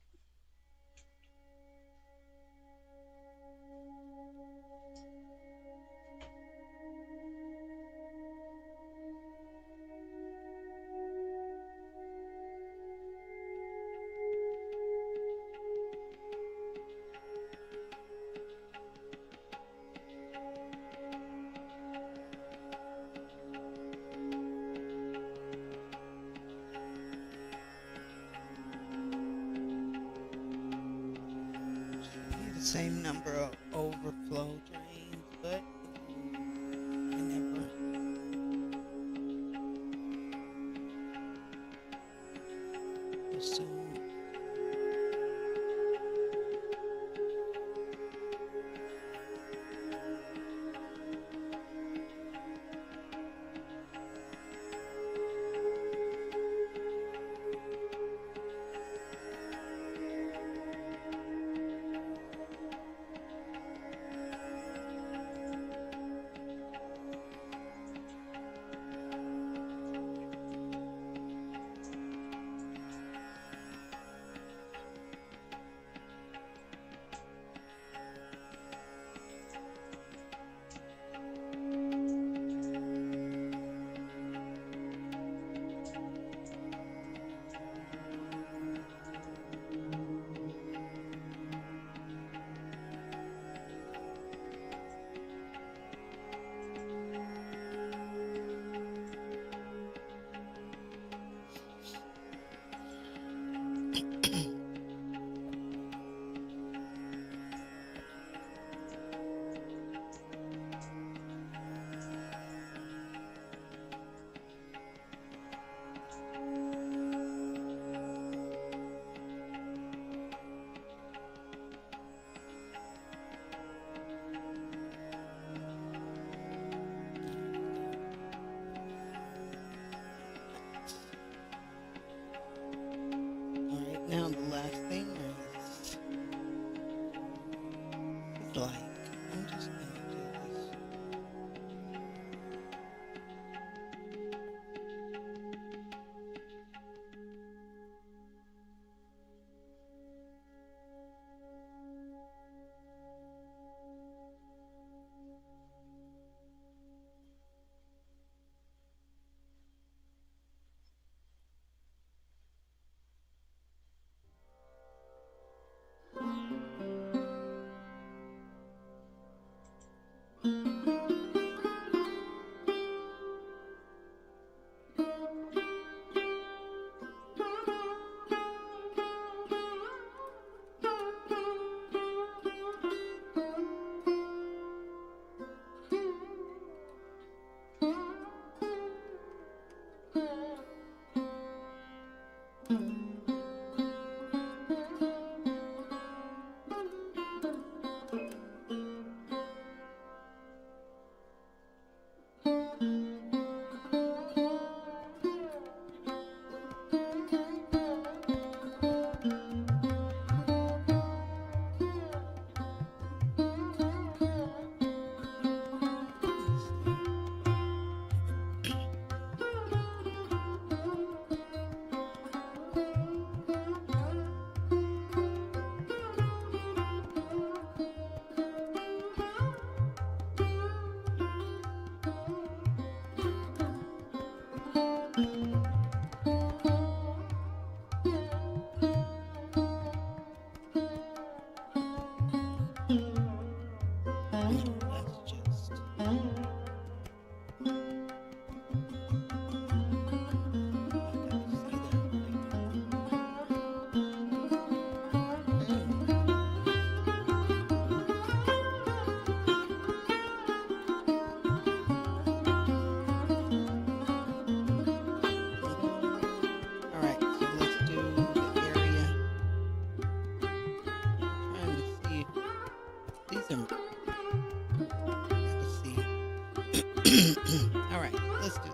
The same number of overflow drains, but I never assumed. Alright, now the last thing is like, I'm just gonna do this. are. Let's see. All right, let's do it.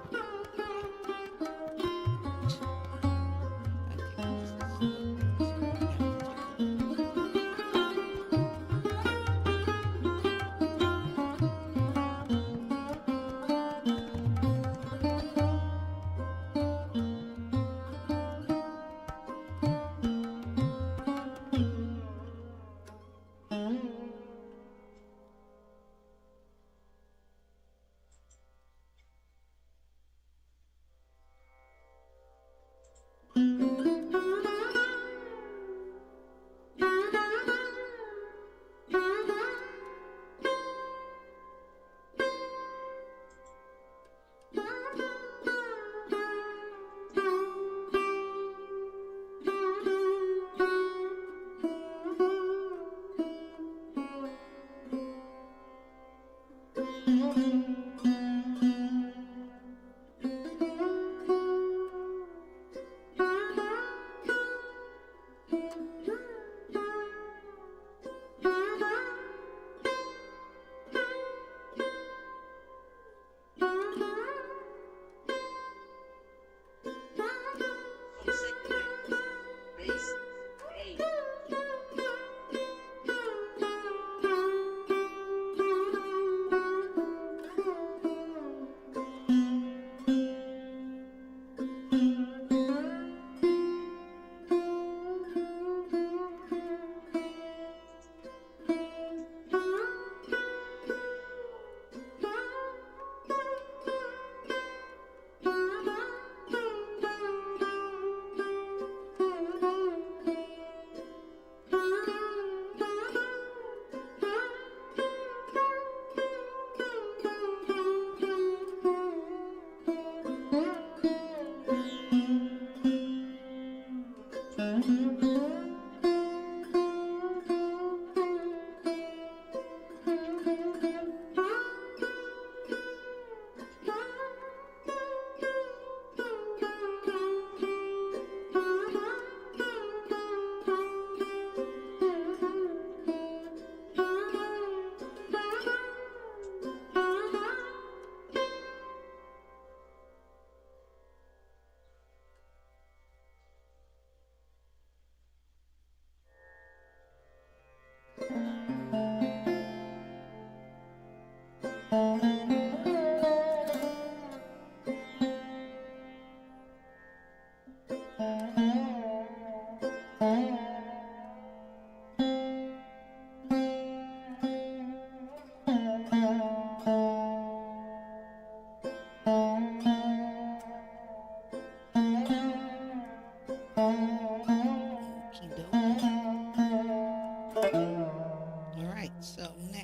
All right, so now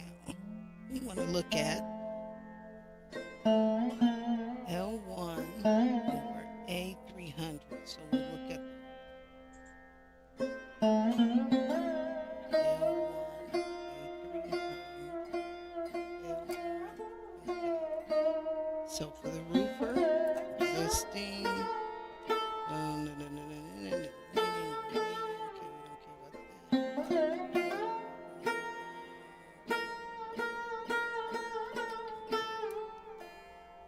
we want to look at L1 over A300. So we'll look at L1, A300, L1. Okay. So for the roofer, existing.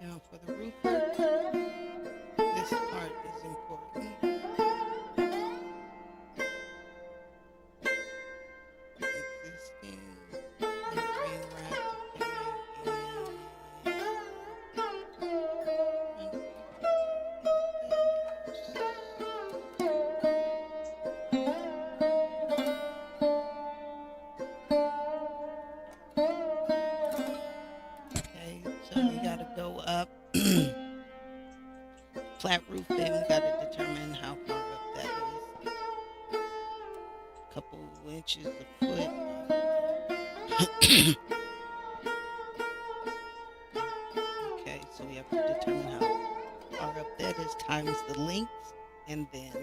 No. For the roofer, this part is important. Existing membrane wrapped, okay, so we gotta go up. Flat roof, then we got to determine how far up that is. A couple inches, a foot. Okay, so we have to determine how far up that is times the length, and then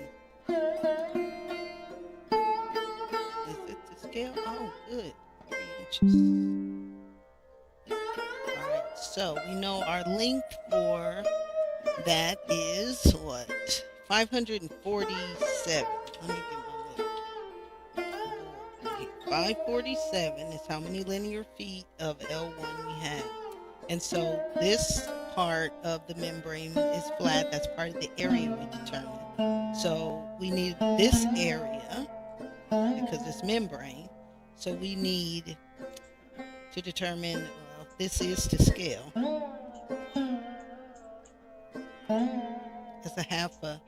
is it to scale? Oh, good, 3 inches. All right, so we know our length for that is what? 547. Let me get my little board here. 547 is how many linear feet of L1 we have. And so this part of the membrane is flat. That's part of the area we determined. So we need this area because it's membrane. So we need to determine, well, this is to scale. That's a half a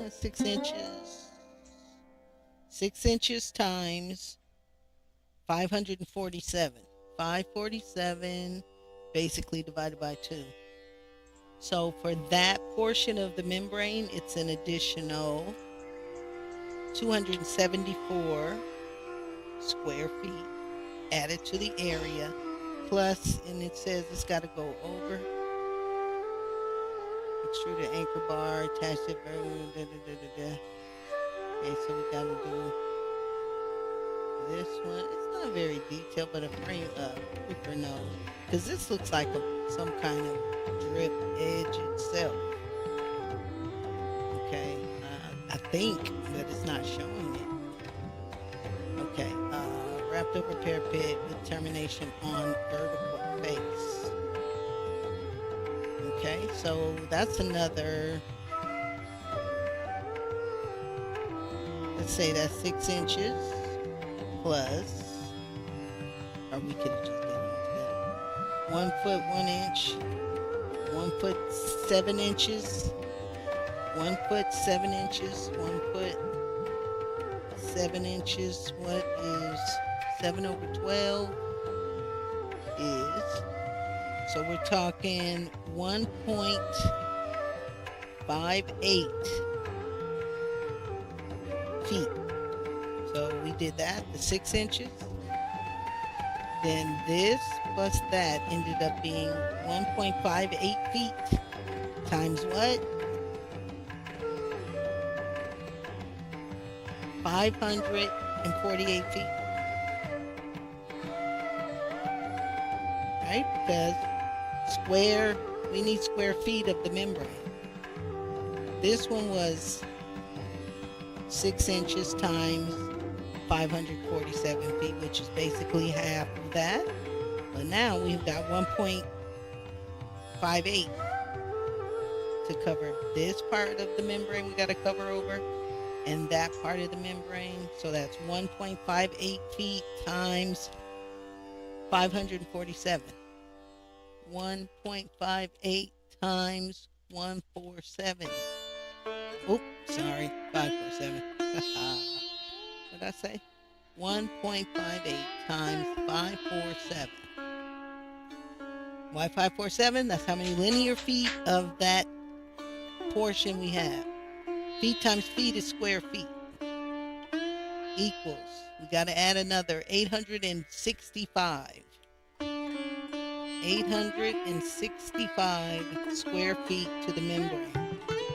6 inches. 6 inches times 547. 547 basically divided by 2. So for that portion of the membrane, it's an additional 274 square feet added to the area, plus, and it says it's got to go over. Extrude the anchor bar, attach it. Okay, so we got to do this one. It's not very detailed, but a frame quicker nose, because this looks like some kind of drip edge itself. Okay, I think that it's not showing it. Okay, wrapped over parapet with termination on vertical face. Okay, so that's another, let's say that's 6 inches plus, or we could have just did it together. 1 foot 1 inch, 1 foot 7 inches, 1 foot 7 inches, 1 foot 7 inches. What is 7 over 12 is, so we're talking 1.58 feet. So we did that, the 6 inches. Then this plus that ended up being 1.58 feet times what? 548 feet. Right? Because square, we need square feet of the membrane. This one was 6 inches times 547 feet, which is basically half of that. But now we've got 1.58 to cover this part of the membrane we got to cover over, and that part of the membrane. So that's 1.58 feet times 547. 1.58 times 147. Oh, sorry, 547. What did I say? 1.58 times 547. Why 547? That's how many linear feet of that portion we have. Feet times feet is square feet. Equals, we got to add another 865. 865 square feet to the membrane,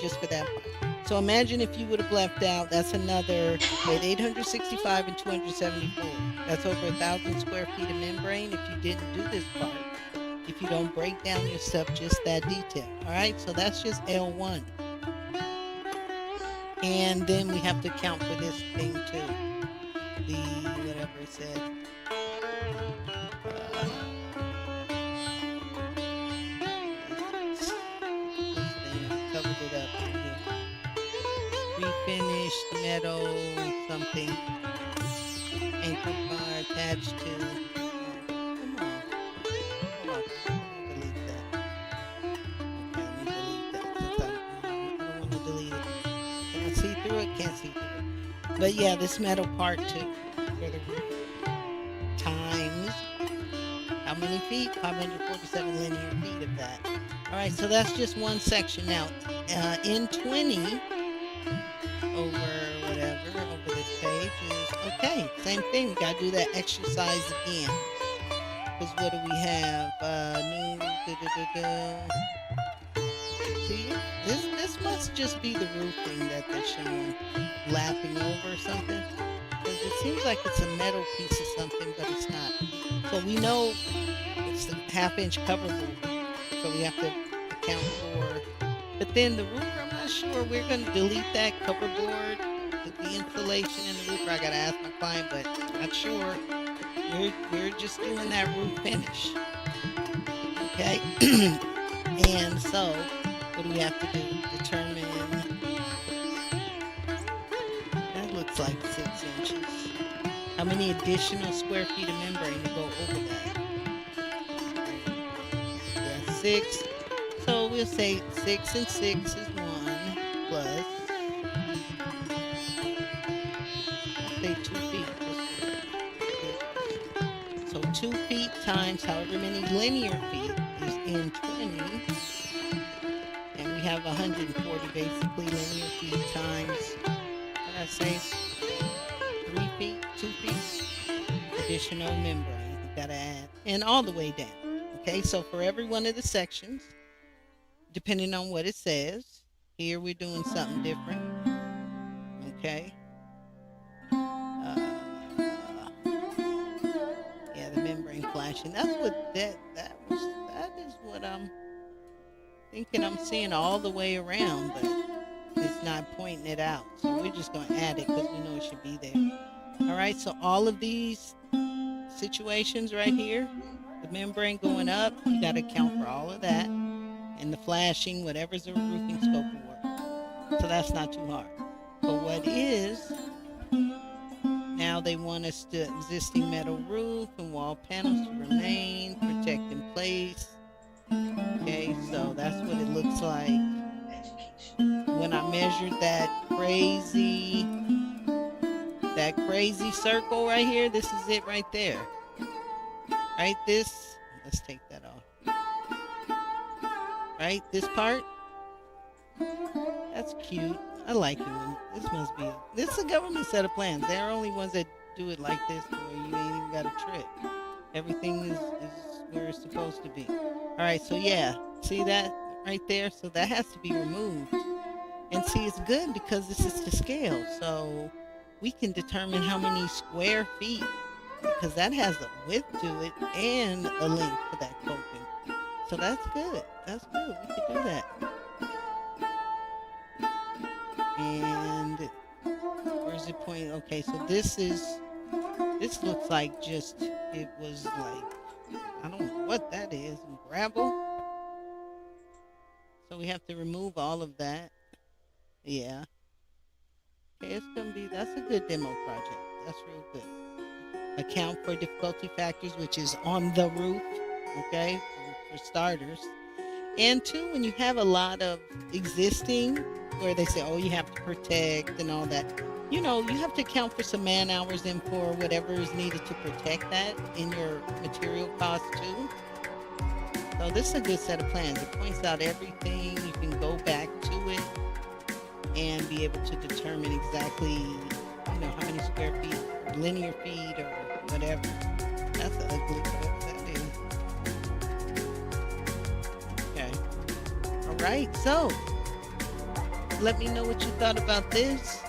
just for that part. So imagine if you would have left out, that's another, with 865 and 274. That's over 1,000 square feet of membrane if you didn't do this part. If you don't break down your stuff, just that detail. All right, so that's just L1. And then we have to account for this thing too. The, whatever it said. Covered it up in here. Pre-finished metal something. Anchor bar attached to. Come on. Delete that. Okay, let me delete that since I don't want to delete it. Can I see through it? Can't see through it. But yeah, this metal part too. For the roof. Times how many feet? 547 linear feet of that. All right, so that's just one section. Now, in 20 over whatever over this page is okay. Same thing. We gotta do that exercise again. Because what do we have? New. See, this must just be the roofing that they're showing, lapping over or something. Because it seems like it's a metal piece of something, but it's not. So we know it's a 1/2-inch cover roof. So we have to account for, but then the roofer, I'm not sure. We're going to delete that cover board, the insulation in the roofer. I got to ask my client, but not sure. We're just doing that roof finish. Okay. And so, what do we have to do? Determine, that looks like 6 inches. How many additional square feet of membrane to go over that? Yeah, 6. So we'll say 6 and 6 is 1 plus, I'll say 2 feet. So 2 feet times however many linear feet is in 20. And we have 140 basically linear feet times, what did I say? 3 feet, 2 feet, additional membrane. You gotta add, and all the way down. Okay, so for every one of the sections, depending on what it says, here we're doing something different. Okay. Yeah, the membrane flashing. That's what that is what I'm thinking I'm seeing all the way around, but it's not pointing it out. So we're just gonna add it because we know it should be there. All right, so all of these situations right here, the membrane going up, you got to account for all of that, and the flashing, whatever's the roofing scope of work. So that's not too hard. But what is, now they want us to existing metal roof and wall panels to remain, protect in place. Okay, so that's what it looks like. When I measured that crazy circle right here, this is it right there. Right, let's take that off. Right, this part, that's cute. I like it. This is a government set of plans. They're only ones that do it like this where you ain't even got a trip. Everything is where it's supposed to be. All right, so yeah, see that right there? So that has to be removed. And see, it's good because this is to scale. So we can determine how many square feet, because that has a width to it and a length for that coping. So that's good. That's good. We can do that. And where's the point? Okay, so this looks like it was like, I don't know what that is, gravel. So we have to remove all of that. Yeah. Okay, that's a good demo project. That's real good. Account for difficulty factors, which is on the roof, okay, for starters. And two, when you have a lot of existing, where they say, oh, you have to protect and all that, you have to account for some man hours and for whatever is needed to protect that in your material cost too. So this is a good set of plans. It points out everything. You can go back to it and be able to determine exactly, how many square feet, linear feet, or whatever. That's ugly, but that is. Okay. All right. So let me know what you thought about this.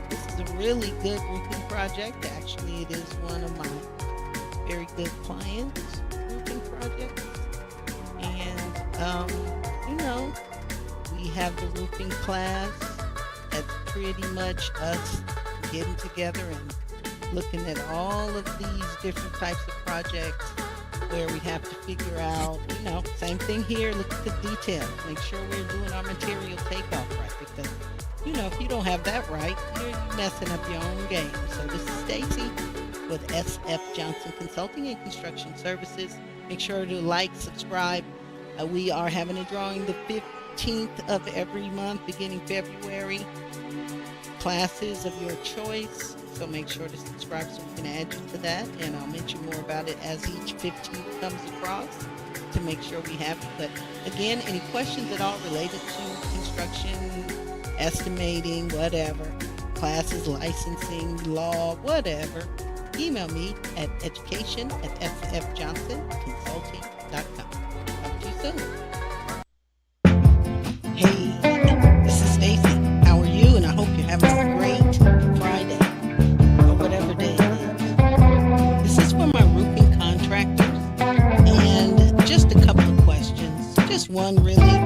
This is a really good roofing project. Actually, it is one of my very good clients' roofing projects. And, we have the roofing class. That's pretty much us getting together and looking at all of these different types of projects where we have to figure out, same thing here, look at the details. Make sure we're doing our material takeoff right, because, if you don't have that right, you're messing up your own game. So this is Stacy with SF Johnson Consulting and Construction Services. Make sure to like, subscribe. We are having a drawing the 15th of every month, beginning February. Classes of your choice. So make sure to subscribe so we can add you to that. And I'll mention more about it as each 15th comes across to make sure we have it. But again, any questions at all related to construction, estimating, whatever, classes, licensing, law, whatever, email me at education@sfjohnsonconsulting.com. Talk to you soon. Hey, this is Stacy. How are you? And I hope you're having a great Friday or whatever day it is. This is for my roofing contractors, and just a couple of questions. Just one really.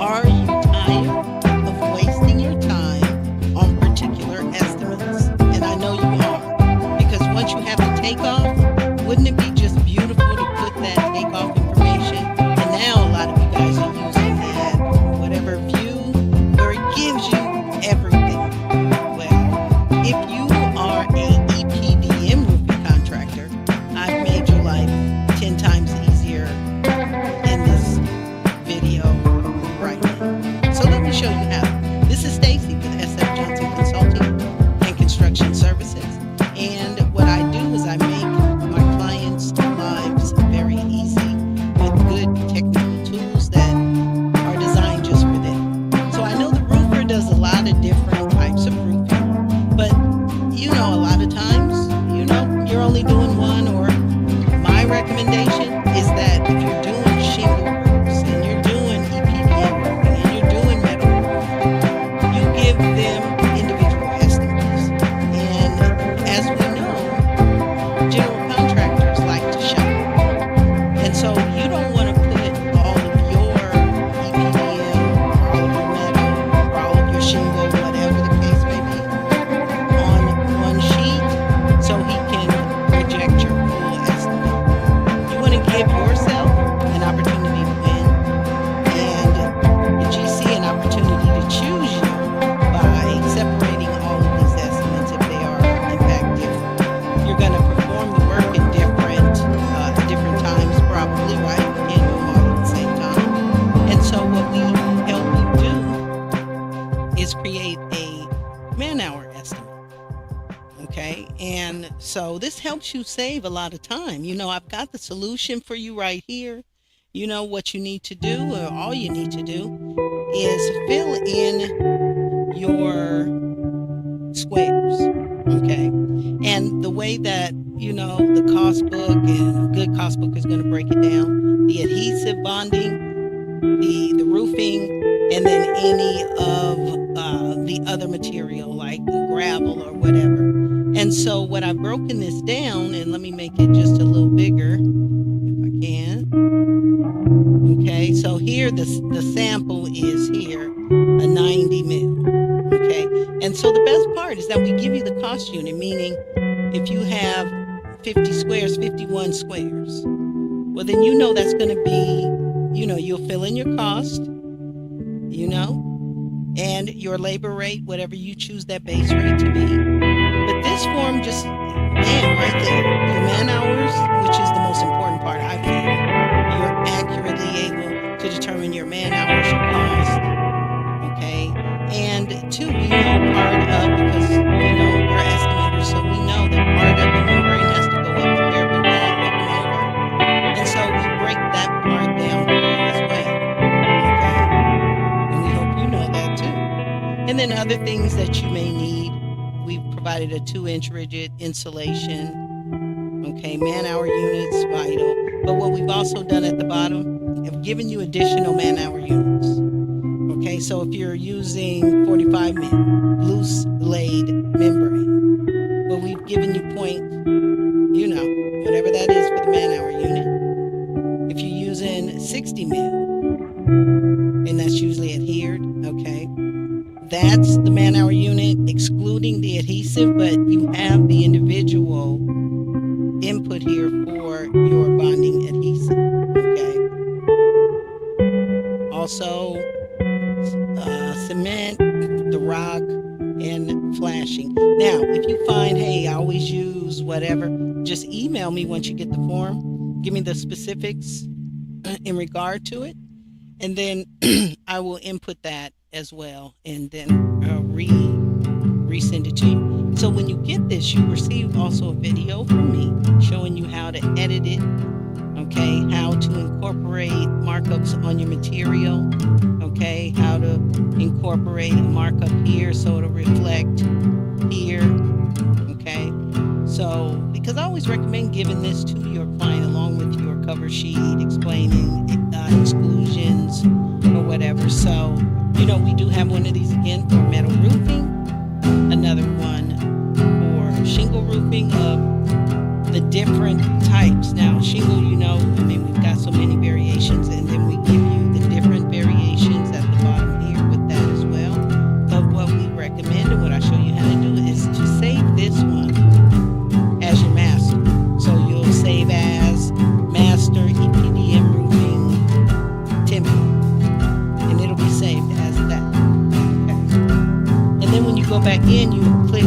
Are you tired of wasting your time on particular estimates? And I know you are, because once you have to take off, construction services. And what I do is I make my clients' lives very easy with good technical tools that are designed just for them. So I know the roofer does a lot of different types of roofing, but a lot of times, you're only doing one, or my recommendation is that if you're doing shingle roofs and you're doing EPDM roofing and you're doing metal roofing, you give them individual estimates. And as we know, general contractors like to shop. And so you don't want to put all of your EPDM, all of your metal, or all of your shingle, whatever the case may be, on one sheet so he can reject your full estimate. You want to give yourself an opportunity to win and the GC an opportunity to choose you by separating all of these estimates if they are in fact different. You're going to perform the work in different times probably, right? You can't do them all at the same time. And so what we help you do is create a man-hour estimate. Okay, and so this helps you save a lot of time. I've got the solution for you right here. What you need to do, or all you need to do, is fill in your squares. Okay, and the way that the cost book, and a good cost book is going to break it down: the adhesive bonding, the roofing, and then any of the other material like the gravel or whatever. And so what I've broken this down, and let me make it just a little bigger if I can. Okay, so here the sample is here, a 90 mil. Okay, and so the best part is that we give you the cost unit, meaning if you have 50 squares, 51 squares, well then that's going to be, you'll fill in your cost, and your labor rate, whatever you choose that base rate to be. But this form just, right there, your man hours, which is the most important part, I feel. You're accurately able to determine your man hours, your cost, okay? And two, we know part of, because, we're estimators, so we know that part of the membrane has to go up the bare wall, looking over. And so we break that part down for you as well, okay? And we hope you know that too. And then other things that you may need. We've provided a 2-inch rigid insulation. Okay, man-hour units, vital. But what we've also done at the bottom, I've given you additional man-hour units. Okay, so if you're using 45 min, loose laid membrane, well, we've given you point, whatever that is for the man-hour unit. If you're using 60 mil, and that's usually adhered, okay, that's the man-hour unit, excluding the adhesive, but you have the individual input here for your bonding adhesive, okay? Also, cement, the rock, and flashing. Now, if you find, hey, I always use whatever, just email me once you get the form. Give me the specifics in regard to it, and then I will input that as well, and then resend it to you. So when you get this, you receive also a video from me showing you how to edit it, okay, how to incorporate markups on your material, okay, how to incorporate a markup here so it'll reflect here, okay. So because I always recommend giving this to your client along with your cover sheet explaining exclusions or whatever. So we do have one of these again for metal roofing, another one for shingle roofing of the different types. Now, shingle, we've got so many variations, and then we give you the different variations at the bottom here with that as well. But what we recommend and what I show you how to do is to save this one as your master. So you'll save as master EPDM roofing timber, and it'll be saved as that. Okay. And then when you go back in, you click,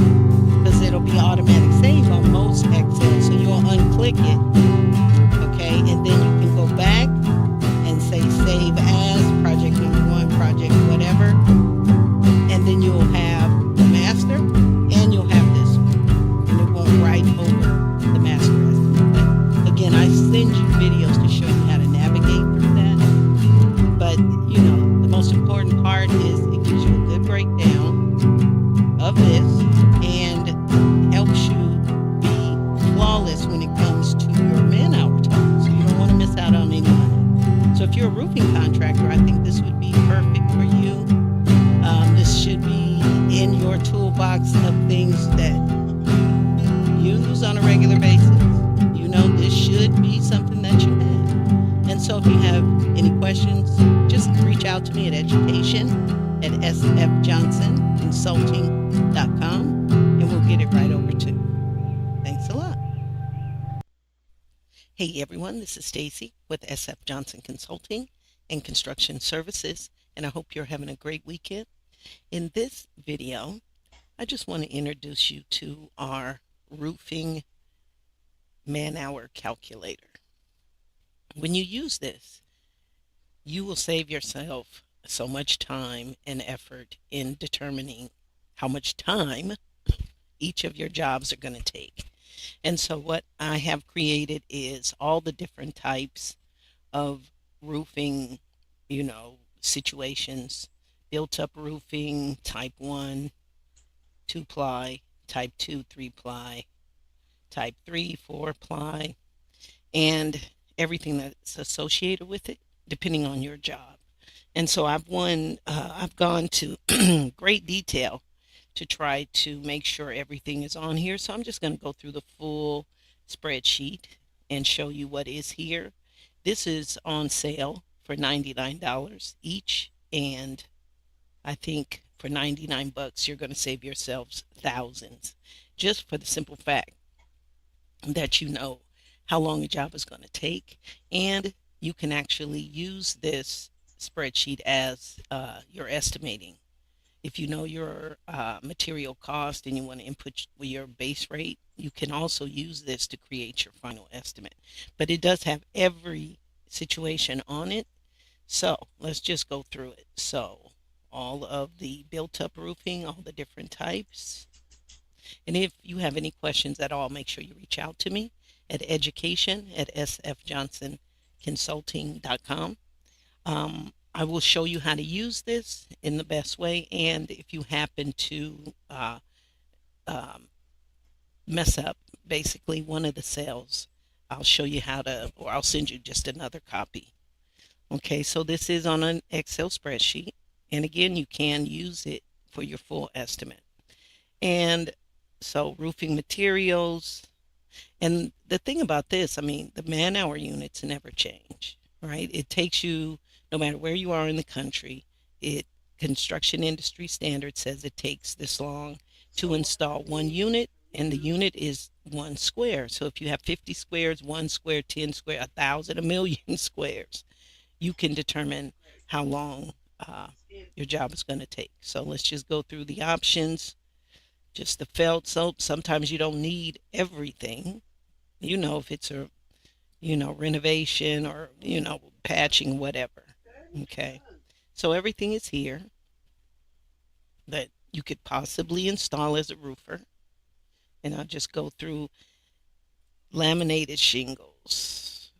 because it'll be automatic save on most Excel, so you'll unclick it, okay, and then you can go back and say save sfjohnsonconsulting.com, and we'll get it right over to you. Thanks a lot. Hey everyone, this is Stacy with SF Johnson Consulting and Construction Services, and I hope you're having a great weekend. In this video, I just want to introduce you to our roofing man-hour calculator. When you use this, you will save yourself so much time and effort in determining how much time each of your jobs are going to take. And so what I have created is all the different types of roofing, situations. Built-up roofing, type 1, 2-ply, type 2, 3-ply, type 3, 4-ply, and everything that's associated with it, depending on your job. And so I've gone to great detail to try to make sure everything is on here. So I'm just going to go through the full spreadsheet and show you what is here. This is on sale for $99 each, and I think for 99 bucks you're going to save yourselves thousands, just for the simple fact that you know how long a job is going to take, and you can actually use this spreadsheet as your estimating. If you know your material cost and you want to input your base rate, you can also use this to create your final estimate. But it does have every situation on it. So let's just go through it. So all of the built-up roofing, all the different types. And if you have any questions at all, make sure you reach out to me at education@sfjohnsonconsulting.com. I will show you how to use this in the best way, and if you happen to mess up basically one of the cells, I'll show you how to, or I'll send you just another copy. Okay, so this is on an Excel spreadsheet, and again, you can use it for your full estimate. And so roofing materials, and the thing about this, the man-hour units never change, right? It takes you, no matter where you are in the country, construction industry standard says it takes this long to install one unit, and the unit is 1 square. So if you have 50 squares, 1 square, 10 square, 1,000, a million squares, you can determine how long your job is going to take. So let's just go through the options. Just the felt soap. Sometimes you don't need everything. If it's a, renovation or, patching, whatever. Okay. So everything is here that you could possibly install as a roofer. And I'll just go through laminated shingles,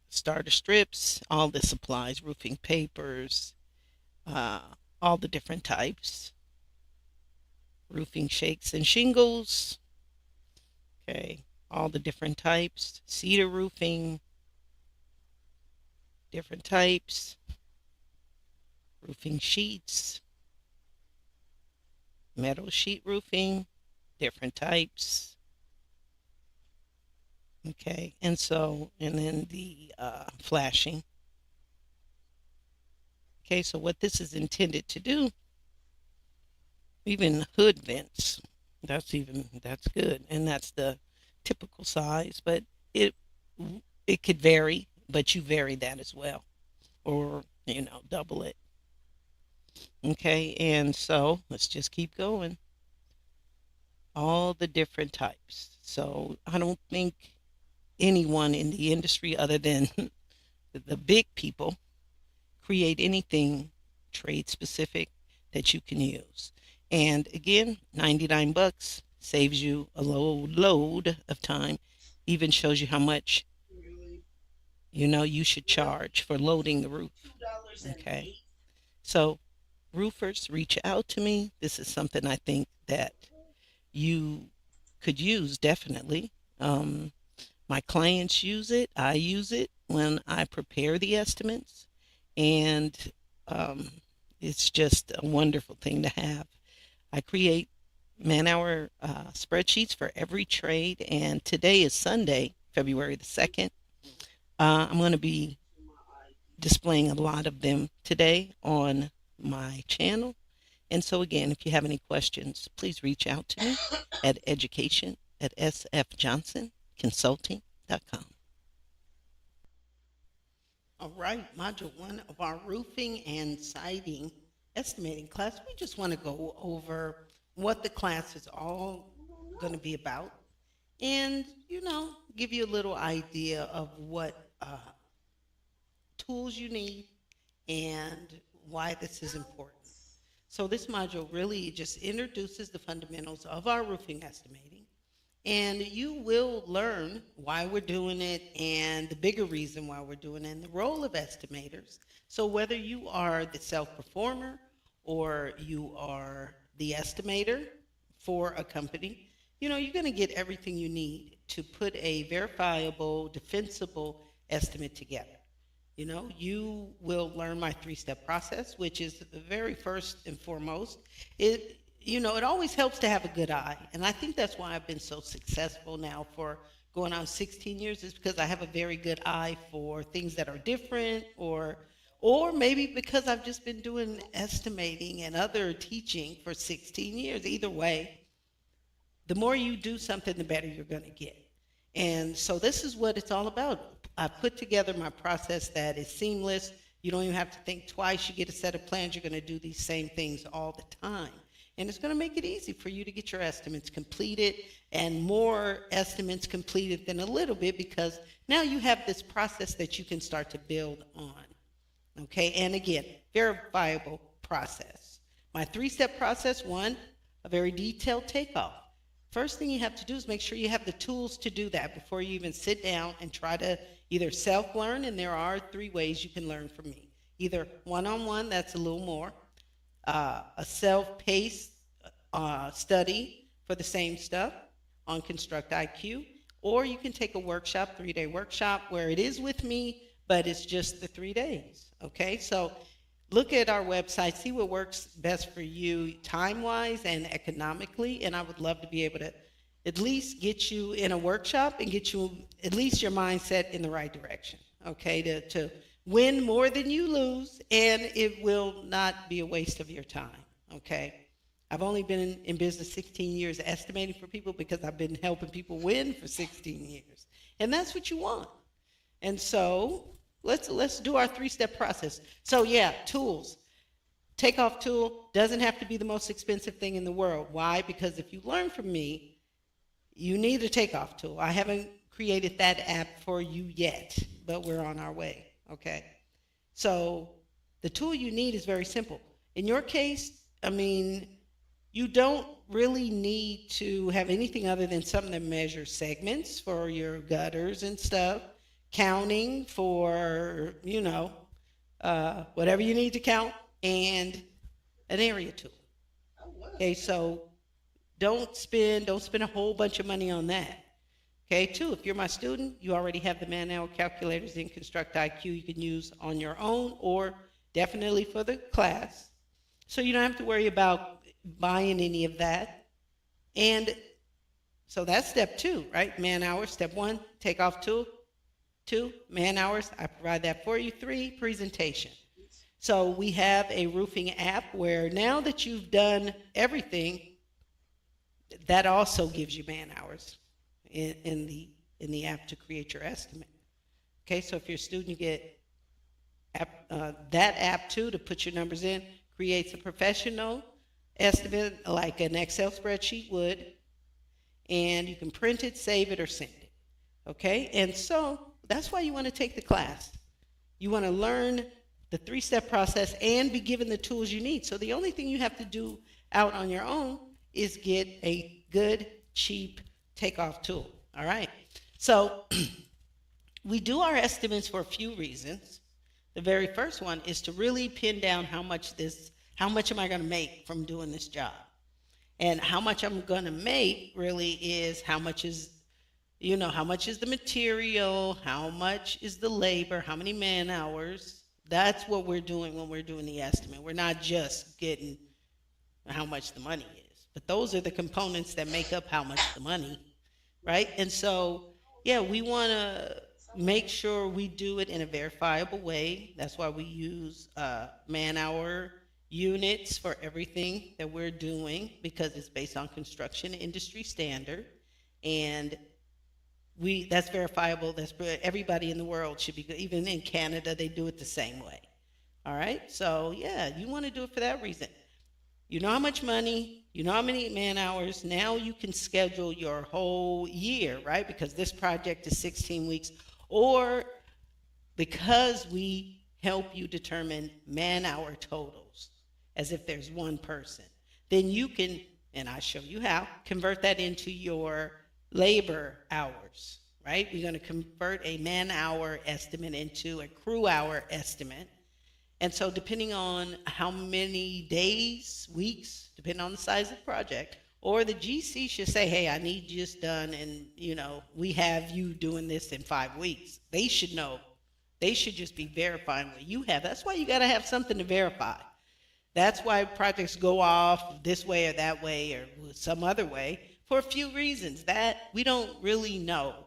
starter strips, all the supplies, roofing papers, all the different types, roofing shakes and shingles. Okay. All the different types, cedar roofing, different types, roofing sheets, metal sheet roofing, different types. Okay, and then the flashing. Okay, so what this is intended to do, even hood vents, that's good, and that's the typical size, but it could vary, but you vary that as well, or double it. Okay, and so let's just keep going. All the different types. So I don't think anyone in the industry other than the big people create anything trade specific that you can use. And again, 99 bucks saves you a load of time, even shows you how much you should charge for loading the roof. Okay, so roofers, reach out to me. This is something I think that you could use, definitely. My clients use it. I use it when I prepare the estimates, and it's just a wonderful thing to have. I create man-hour spreadsheets for every trade, and today is Sunday, February the 2nd. I'm going to be displaying a lot of them today on my channel, And so again, if you have any questions, please reach out to me at education@sfjohnsonconsulting.com. All right, Module 1 of our roofing and siding estimating class, we just want to go over what the class is all going to be about and, give you a little idea of what tools you need and why this is important. So this module really just introduces the fundamentals of our roofing estimating, and you will learn why we're doing it and the bigger reason why we're doing it and the role of estimators. So whether you are the self-performer or you are the estimator for a company, you're going to get everything you need to put a verifiable, defensible estimate together. You will learn my 3-step process, which is the very first and foremost. It always helps to have a good eye. And I think that's why I've been so successful now for going on 16 years, is because I have a very good eye for things that are different, or maybe because I've just been doing estimating and other teaching for 16 years. Either way, the more you do something, the better you're going to get. And so this is what it's all about. I put together my process that is seamless. You don't even have to think twice. You get a set of plans. You're going to do these same things all the time. And it's going to make it easy for you to get your estimates completed, and more estimates completed than a little bit, because now you have this process that you can start to build on. Okay, and again, verifiable process. My 3-step process: 1, a very detailed takeoff. First thing you have to do is make sure you have the tools to do that before you even sit down and try to either self-learn, and there are 3 ways you can learn from me. Either one-on-one, that's a little more, a self-paced study for the same stuff on Construct IQ, or you can take a workshop, 3-day workshop, where it is with me, but it's just the 3 days. Okay, so look at our website, see what works best for you time-wise and economically, and I would love to be able to at least get you in a workshop and get you at least your mindset in the right direction, okay, to win more than you lose, and it will not be a waste of your time, okay? I've only been in business 16 years estimating for people because I've been helping people win for 16 years, and that's what you want. And so let's do our 3-step process. So yeah, tools. Takeoff tool doesn't have to be the most expensive thing in the world. Why? Because if you learn from me, you need a takeoff tool. I haven't created that app for you yet, but we're on our way, okay? So the tool you need is very simple. In your case, you don't really need to have anything other than something that measures segments for your gutters and stuff, counting for, whatever you need to count, and an area tool. Okay, so don't spend a whole bunch of money on that. Okay, 2, if you're my student, you already have the man-hour calculators in Construct IQ you can use on your own, or definitely for the class. So you don't have to worry about buying any of that. And so that's step 2, right? Man-hours. Step 1, takeoff tool. 2, man-hours. I provide that for you. 3, presentation. So we have a roofing app where now that you've done everything, that also gives you man-hours in the app to create your estimate. Okay, so if you're a student, you get that app too to put your numbers in, creates a professional estimate like an Excel spreadsheet would, and you can print it, save it, or send it. Okay, and so that's why you want to take the class. You want to learn the 3-step process and be given the tools you need. So the only thing you have to do out on your own is get a good, cheap takeoff tool. All right. So we do our estimates for a few reasons. The very first one is to really pin down how much am I going to make from doing this job. And how much I'm going to make really is how much is the material, how much is the labor, how many man hours. That's what we're doing when we're doing the estimate. We're not just getting how much the money is, but those are the components that make up how much the money, right? And so, yeah, we want to make sure we do it in a verifiable way. That's why we use man hour units for everything that we're doing because it's based on construction industry standard. And that's verifiable. That's everybody in the world should be good. Even in Canada, they do it the same way. All right. So yeah, you want to do it for that reason. You know how much money, you know how many man hours. Now you can schedule your whole year, right? Because this project is 16 weeks. Or because we help you determine man hour totals as if there's one person, then you can, and I show you how, convert that into your labor hours, right? We're going to convert a man hour estimate into a crew hour estimate. And so depending on how many days, weeks, depending on the size of the project, or the GC should say, hey, I need this done, and we have you doing this in 5 weeks. They should know. They should just be verifying what you have. That's why you got to have something to verify. That's why projects go off this way or that way or some other way for a few reasons that we don't really know.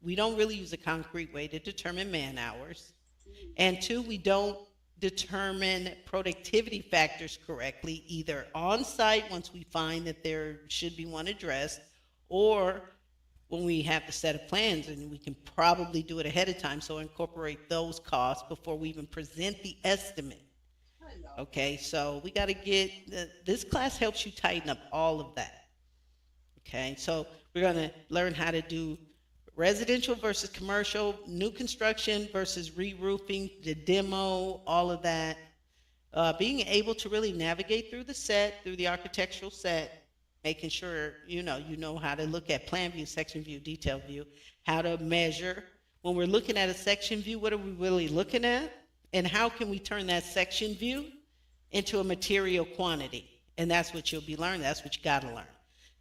We don't really use a concrete way to determine man hours. And two, we don't determine productivity factors correctly, either on site once we find that there should be one addressed, or when we have the set of plans, and we can probably do it ahead of time, so incorporate those costs before we even present the estimate. Okay, so we got to get, this class helps you tighten up all of that. Okay, so we're going to learn how to do residential versus commercial, new construction versus re-roofing, the demo, all of that. Being able to really navigate through the set, through the architectural set, making sure you know how to look at plan view, section view, detail view, how to measure. When we're looking at a section view, what are we really looking at? And how can we turn that section view into a material quantity? And that's what you'll be learning. That's what you got to learn.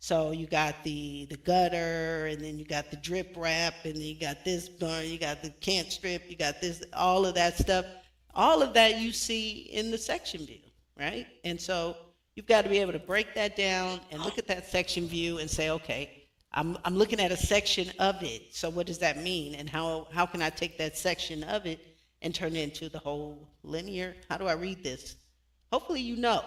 So you got the gutter, and then you got the drip wrap, and then you got this burn, you got the cant strip, you got this, all of that stuff. All of that you see in the section view, right? And so you've got to be able to break that down and look at that section view and say, okay, I'm looking at a section of it. So what does that mean? And how can I take that section of it and turn it into the whole linear? How do I read this? Hopefully you know.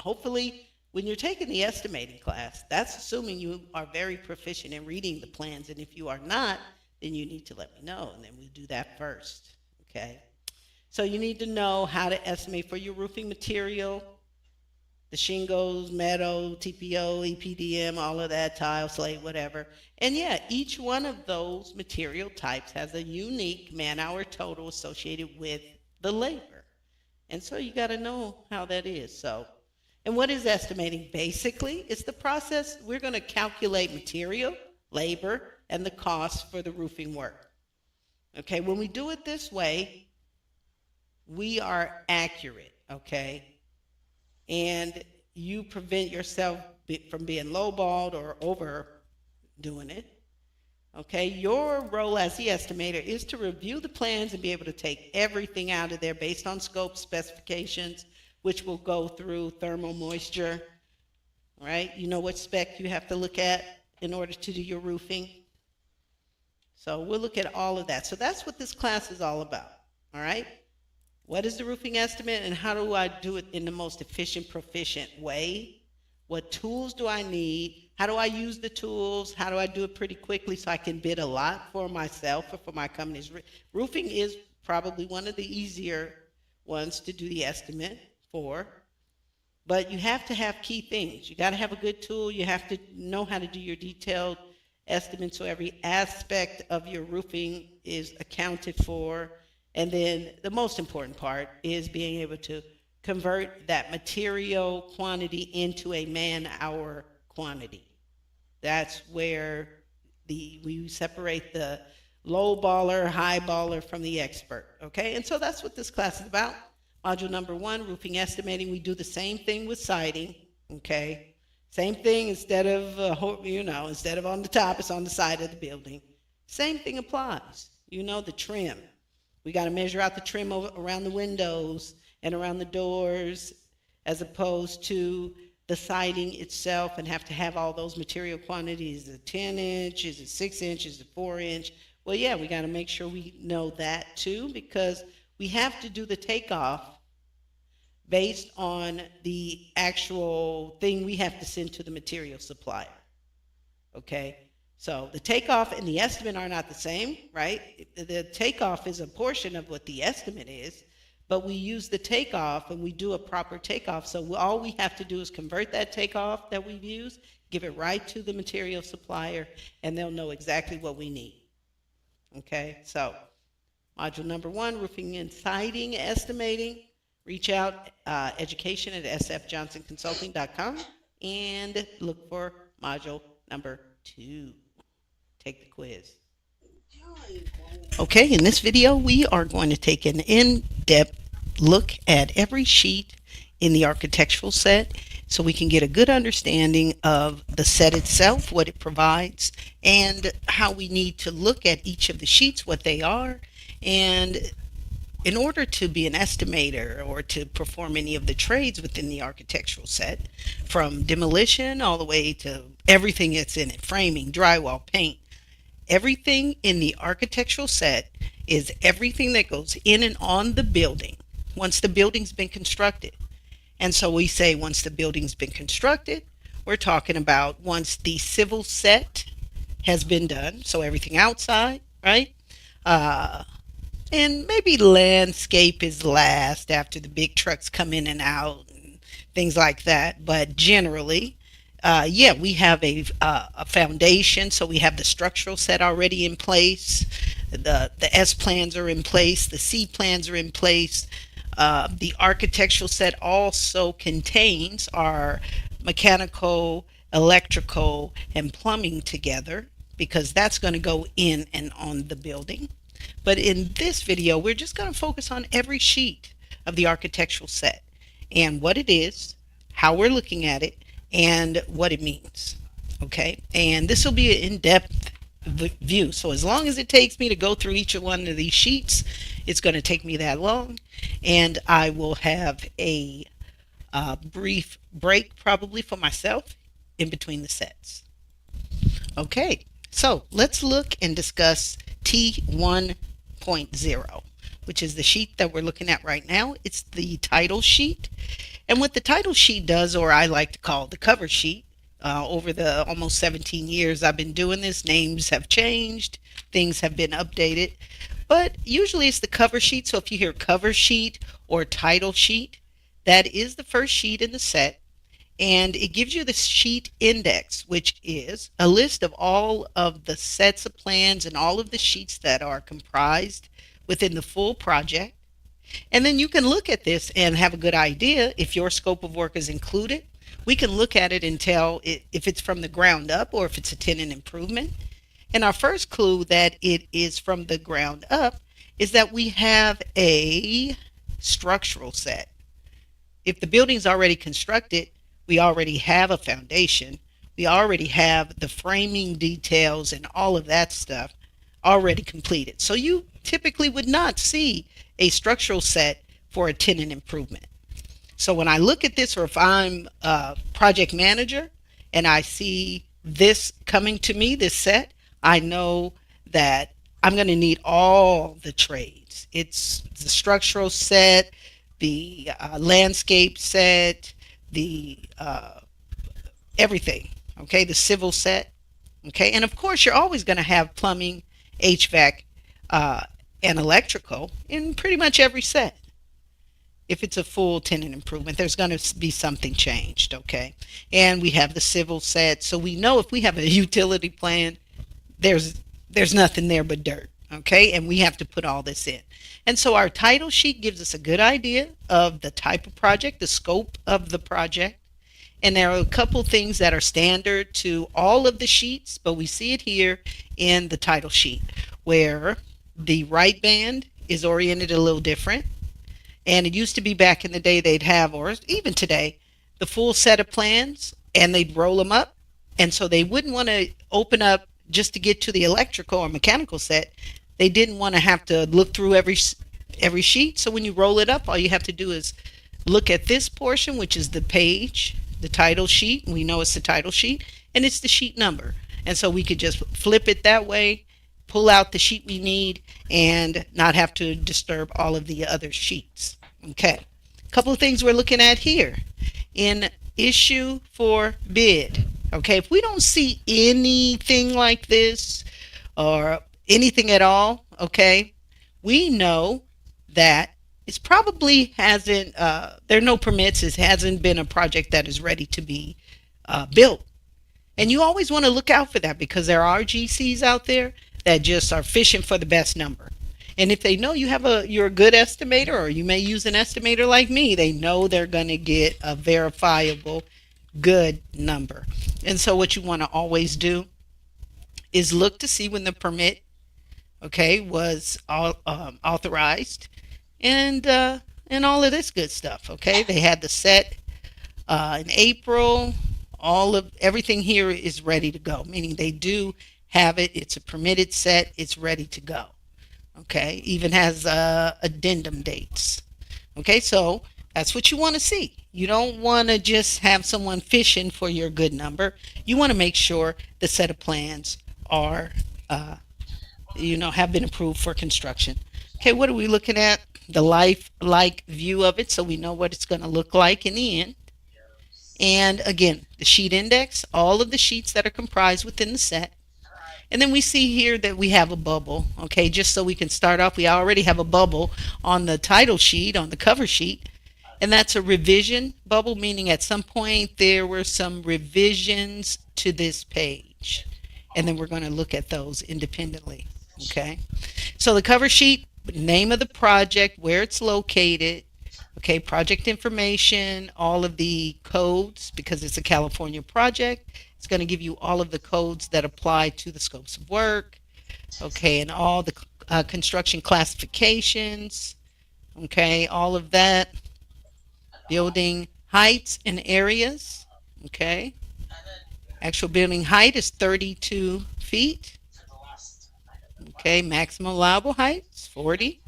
Hopefully when you're taking the estimating class, that's assuming you are very proficient in reading the plans. And if you are not, then you need to let me know, and then we'll do that first, okay? So you need to know how to estimate for your roofing material, the shingles, metal, TPO, EPDM, all of that, tile, slate, whatever. And yeah, each one of those material types has a unique man-hour total associated with the labor. And so you got to know how that is. So, and what is estimating? Basically, it's the process. We're going to calculate material, labor, and the cost for the roofing work. Okay, when we do it this way, we are accurate, okay? And you prevent yourself from being lowballed or overdoing it. Okay, your role as the estimator is to review the plans and be able to take everything out of there based on scope specifications, which will go through thermal moisture, right? You know what spec you have to look at in order to do your roofing. So we'll look at all of that. So that's what this class is all about, all right? What is the roofing estimate, and how do I do it in the most efficient, proficient way? What tools do I need? How do I use the tools? How do I do it pretty quickly so I can bid a lot for myself or for my companies? Roofing is probably one of the easier ones to do the estimate for, but you have to have key things. You got to have a good tool. You have to know how to do your detailed estimate so every aspect of your roofing is accounted for. And then the most important part is being able to convert that material quantity into a man-hour quantity. That's where we separate the low baller, high baller from the expert, okay? And so that's what this class is about. Module number 1, roofing estimating. We do the same thing with siding, okay? Same thing, instead of on the top, it's on the side of the building. Same thing applies. The trim. We got to measure out the trim around the windows and around the doors, as opposed to the siding itself, and have to have all those material quantities. Is it 10 inch? Is it 6 inches? Is it 4 inch? Well, yeah, we got to make sure we know that too, because we have to do the takeoff based on the actual thing we have to send to the material supplier. Okay, so the takeoff and the estimate are not the same, right? The takeoff is a portion of what the estimate is, but we use the takeoff and we do a proper takeoff. So all we have to do is convert that takeoff that we've used, give it right to the material supplier, and they'll know exactly what we need. Okay, so module number 1, roofing and siding estimating. Reach out, education at sfjohnsonconsulting.com, and look for module number 2. Take the quiz. Okay, in this video, we are going to take an in-depth look at every sheet in the architectural set so we can get a good understanding of the set itself, what it provides, and how we need to look at each of the sheets, what they are, and in order to be an estimator or to perform any of the trades within the architectural set, from demolition all the way to everything that's in it, framing, drywall, paint, everything in the architectural set is everything that goes in and on the building once the building's been constructed. And so we say once the building's been constructed, we're talking about once the civil set has been done, so everything outside, right? And maybe landscape is last after the big trucks come in and out and things like that. But generally, we have a foundation, so we have the structural set already in place. The S plans are in place. The C plans are in place. The architectural set also contains our mechanical, electrical, and plumbing together, because that's going to go in and on the building. But in this video, we're just going to focus on every sheet of the architectural set and what it is, how we're looking at it, and what it means. Okay, and this will be an in-depth view. So as long as it takes me to go through each one of these sheets, it's going to take me that long, and I will have a brief break probably for myself in between the sets. Okay, so let's look and discuss T1.0, which is the sheet that we're looking at right now. It's the title sheet. And what the title sheet does, or I like to call the cover sheet, over the almost 17 years I've been doing this, names have changed, things have been updated, but usually it's the cover sheet. So if you hear cover sheet or title sheet, that is the first sheet in the set. And it gives you the sheet index, which is a list of all of the sets of plans and all of the sheets that are comprised within the full project. And then you can look at this and have a good idea if your scope of work is included. We can look at it and tell if it's from the ground up or if it's a tenant improvement. And our first clue that it is from the ground up is that we have a structural set. If the building's already constructed, we already have a foundation. We already have the framing details and all of that stuff already completed. So you typically would not see a structural set for a tenant improvement. So when I look at this, or if I'm a project manager and I see this coming to me, this set, I know that I'm going to need all the trades. It's the structural set, the landscape set, the everything, okay, the civil set, okay, and of course you're always going to have plumbing, HVAC, and electrical in pretty much every set. If it's a full tenant improvement, there's going to be something changed, okay, and we have the civil set, so we know if we have a utility plan, there's nothing there but dirt, okay, and we have to put all this in. And so our title sheet gives us a good idea of the type of project, the scope of the project. And there are a couple things that are standard to all of the sheets, but we see it here in the title sheet, where the right band is oriented a little different. And it used to be back in the day they'd have, or even today, the full set of plans, and they'd roll them up. And so they wouldn't want to open up just to get to the electrical or mechanical set. They didn't want to have to look through every sheet. So when you roll it up, all you have to do is look at this portion, which is the page, the title sheet. We know it's the title sheet, and it's the sheet number. And so we could just flip it that way, pull out the sheet we need, and not have to disturb all of the other sheets. Okay, A couple of things we're looking at here in issue for bid. Okay, if we don't see anything like this or anything at all, okay, we know that it's probably hasn't, there are no permits, it hasn't been a project that is ready to be built. And you always want to look out for that because there are GCs out there that just are fishing for the best number. And if they know you're a good estimator, or you may use an estimator like me, they know they're going to get a verifiable good number. And so what you want to always do is look to see when the permit, okay, was authorized, and all of this good stuff. Okay, they had the set in April. All of everything here is ready to go, meaning they do have it. It's a permitted set. It's ready to go. Okay, even has addendum dates. Okay, so that's what you want to see. You don't want to just have someone fishing for your good number. You want to make sure the set of plans are, have been approved for construction. Okay, what are we looking at? The life-like view of it, so we know what it's going to look like in the end. And again, the sheet index, all of the sheets that are comprised within the set. And then we see here that we have a bubble, okay, just so we can start off. We already have a bubble on the title sheet, on the cover sheet, and that's a revision bubble, meaning at some point there were some revisions to this page. And then we're going to look at those independently, okay? So the cover sheet, name of the project, where it's located, okay, project information, all of the codes, because it's a California project. It's going to give you all of the codes that apply to the scopes of work, okay, and all the construction classifications, okay, all of that. Building heights and areas, okay. Actual building height is 32 feet. Okay, maximum allowable height is 40.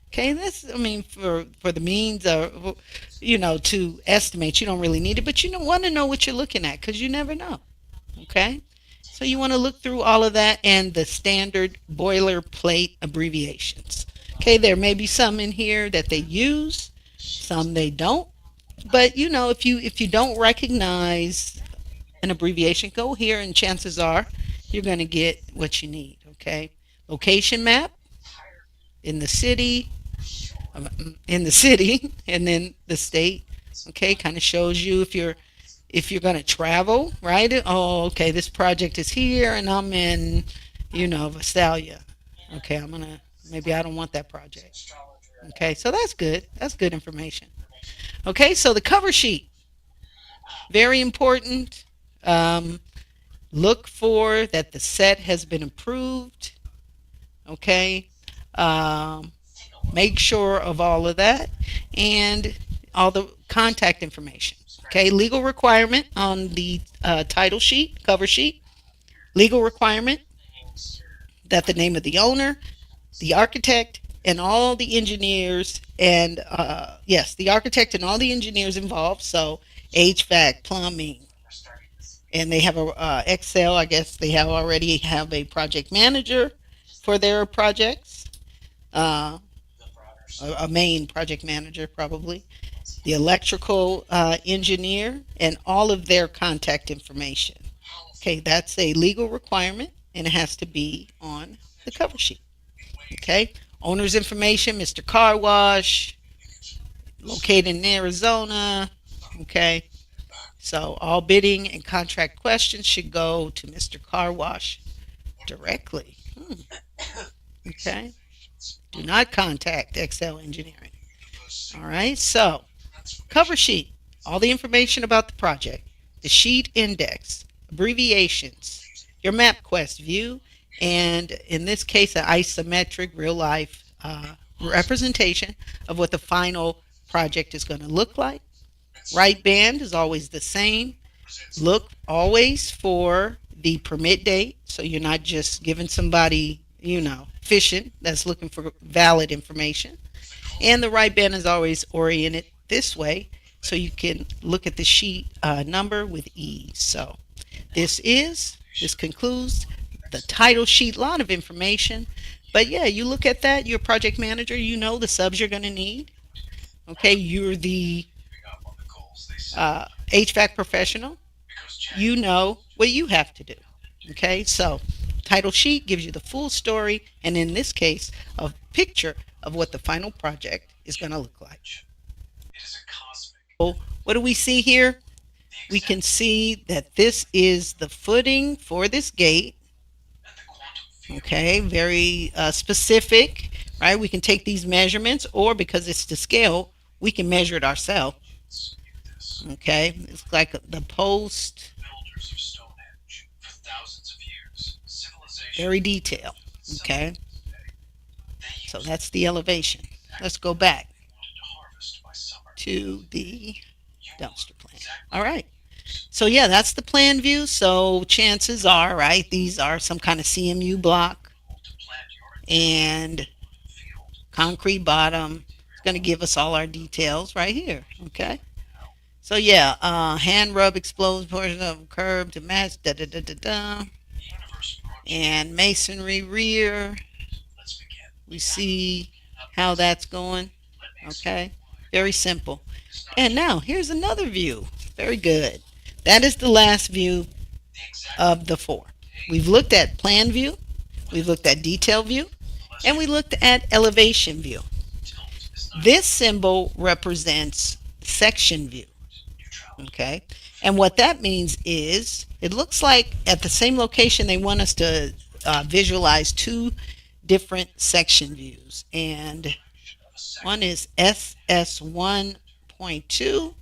Okay, that's, for the means of, to estimate, you don't really need it, but you don't want to know what you're looking at because you never know. Okay, so you want to look through all of that and the standard boilerplate abbreviations. Okay, there may be some in here that they use, some they don't, but if you don't recognize an abbreviation, go here and chances are you're going to get what you need. Okay, location map in the city, and then the state. Okay, kind of shows you if you're going to travel, right? Oh, okay, this project is here and I'm in, Visalia. Okay, maybe I don't want that project. Okay, so that's good. That's good information. Okay, so the cover sheet, very important. Look for that the set has been approved. Okay, make sure of all of that and all the contact information. Okay, legal requirement on the title sheet, cover sheet. Legal requirement that the name of the owner, the architect, and all the engineers, and the architect and all the engineers involved. So HVAC, plumbing, and they have a Excel. I guess they already have a project manager for their projects. A main project manager probably, the electrical engineer, and all of their contact information. Okay, that's a legal requirement and it has to be on the cover sheet. Okay, owner's information, Mr. Car Wash, located in Arizona. Okay, so all bidding and contract questions should go to Mr. Car Wash directly. Okay, do not contact Excel Engineering. All right, so cover sheet, all the information about the project, the sheet index, abbreviations, your MapQuest view, and in this case, an isometric real life representation of what the final project is going to look like. Right band is always the same. Look always for the permit date, so you're not just giving somebody, fishing that's looking for valid information. And the right band is always oriented this way, so you can look at the sheet number with ease. So this concludes the title sheet. A lot of information, but yeah, you look at that, you're a project manager, you know the subs you're going to need. Okay, you're the HVAC professional. You know what you have to do. Okay, so title sheet gives you the full story, and in this case, a picture of what the final project is going to look like. So, what do we see here? We can see that this is the footing for this gate. Okay, very specific, right? We can take these measurements, or because it's to scale, we can measure it ourselves. Okay, it's like the post, very detailed. Okay, so that's the elevation. Let's go back to the dumpster plan. All right. So yeah, that's the plan view. So chances are, right, these are some kind of CMU block and concrete bottom. It's going to give us all our details right here. Okay. So yeah, hand rub exposed portion of curb to match da da da da da. And masonry rear. We see how that's going. Okay. Very simple. And now here's another view. Very good. That is the last view of the four. We've looked at plan view, we've looked at detail view, and we looked at elevation view. This symbol represents section view. Okay. And what that means is it looks like at the same location they want us to visualize two different section views. And one is SS 1.2.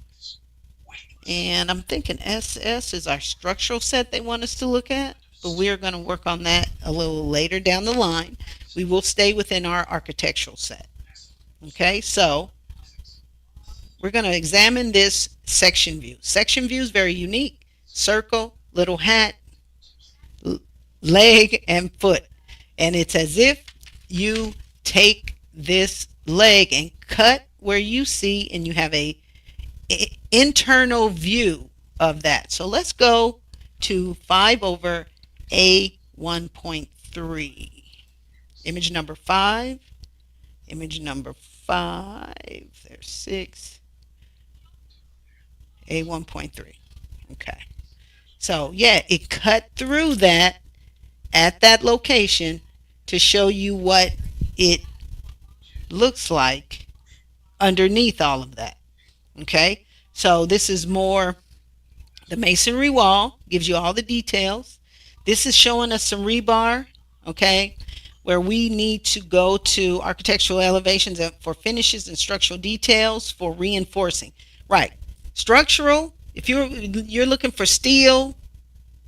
And I'm thinking SS is our structural set they want us to look at. But we're going to work on that a little later down the line. We will stay within our architectural set. Okay, so we're going to examine this section view. Section view is very unique. Circle, little hat, leg, and foot. And it's as if you take this leg and cut where you see, and you have a internal view of that. So let's go to 5 over A 1.3. Image number 5. Image number 5. There's 6. A 1.3. Okay. So yeah, it cut through that at that location to show you what it looks like underneath all of that. Okay, so this is more the masonry wall, gives you all the details. This is showing us some rebar, okay, where we need to go to architectural elevations for finishes and structural details for reinforcing. Right, structural, if you're looking for steel,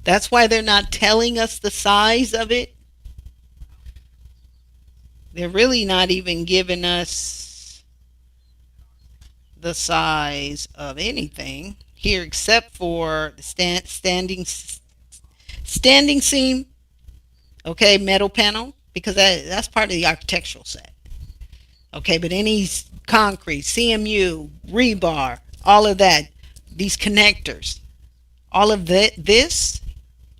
that's why they're not telling us the size of it. They're really not even giving us the size of anything here except for the standing seam, okay, metal panel, because that's part of the architectural set. Okay, but any concrete, CMU, rebar, all of that, these connectors, all of this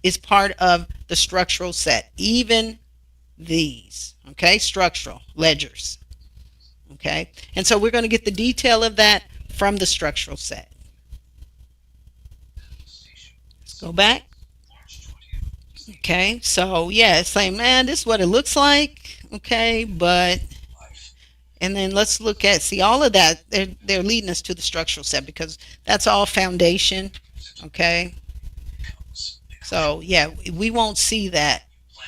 is part of the structural set. Even these, okay, structural ledgers. Okay, and so we're going to get the detail of that from the structural set. Let's go back. Okay, so yeah, it's like, man, this is what it looks like. Okay, but and then let's look at, see, all of that, they're leading us to the structural set because that's all foundation. Okay, so yeah, we won't see that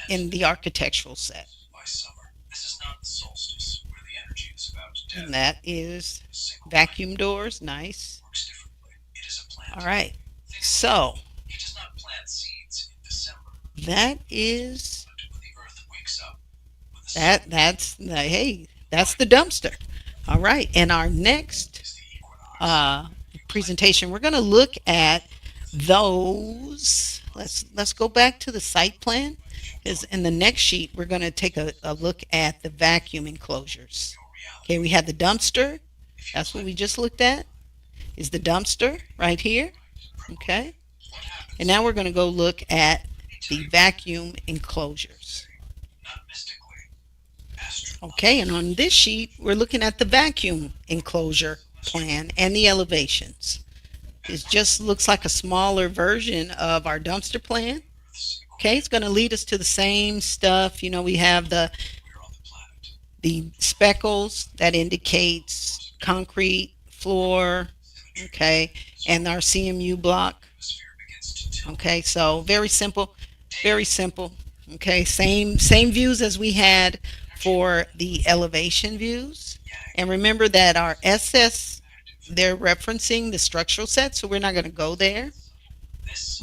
in the architectural set. And that is vacuum doors. Nice. All right. So that is that's hey, that's the dumpster. All right. And our next presentation, we're going to look at those. Let's go back to the site plan. Because in the next sheet, we're going to take a look at the vacuum enclosures. Okay, we have the dumpster. That's what we just looked at, is the dumpster right here. Okay, and now we're going to go look at the vacuum enclosures. Okay, and on this sheet, we're looking at the vacuum enclosure plan and the elevations. It just looks like a smaller version of our dumpster plan. Okay, it's going to lead us to the same stuff. You know, we have the speckles that indicates concrete floor, okay, and our CMU block. Okay, so very simple, very simple. Okay, same views as we had for the elevation views. And remember that our SS, they're referencing the structural set, so we're not going to go there.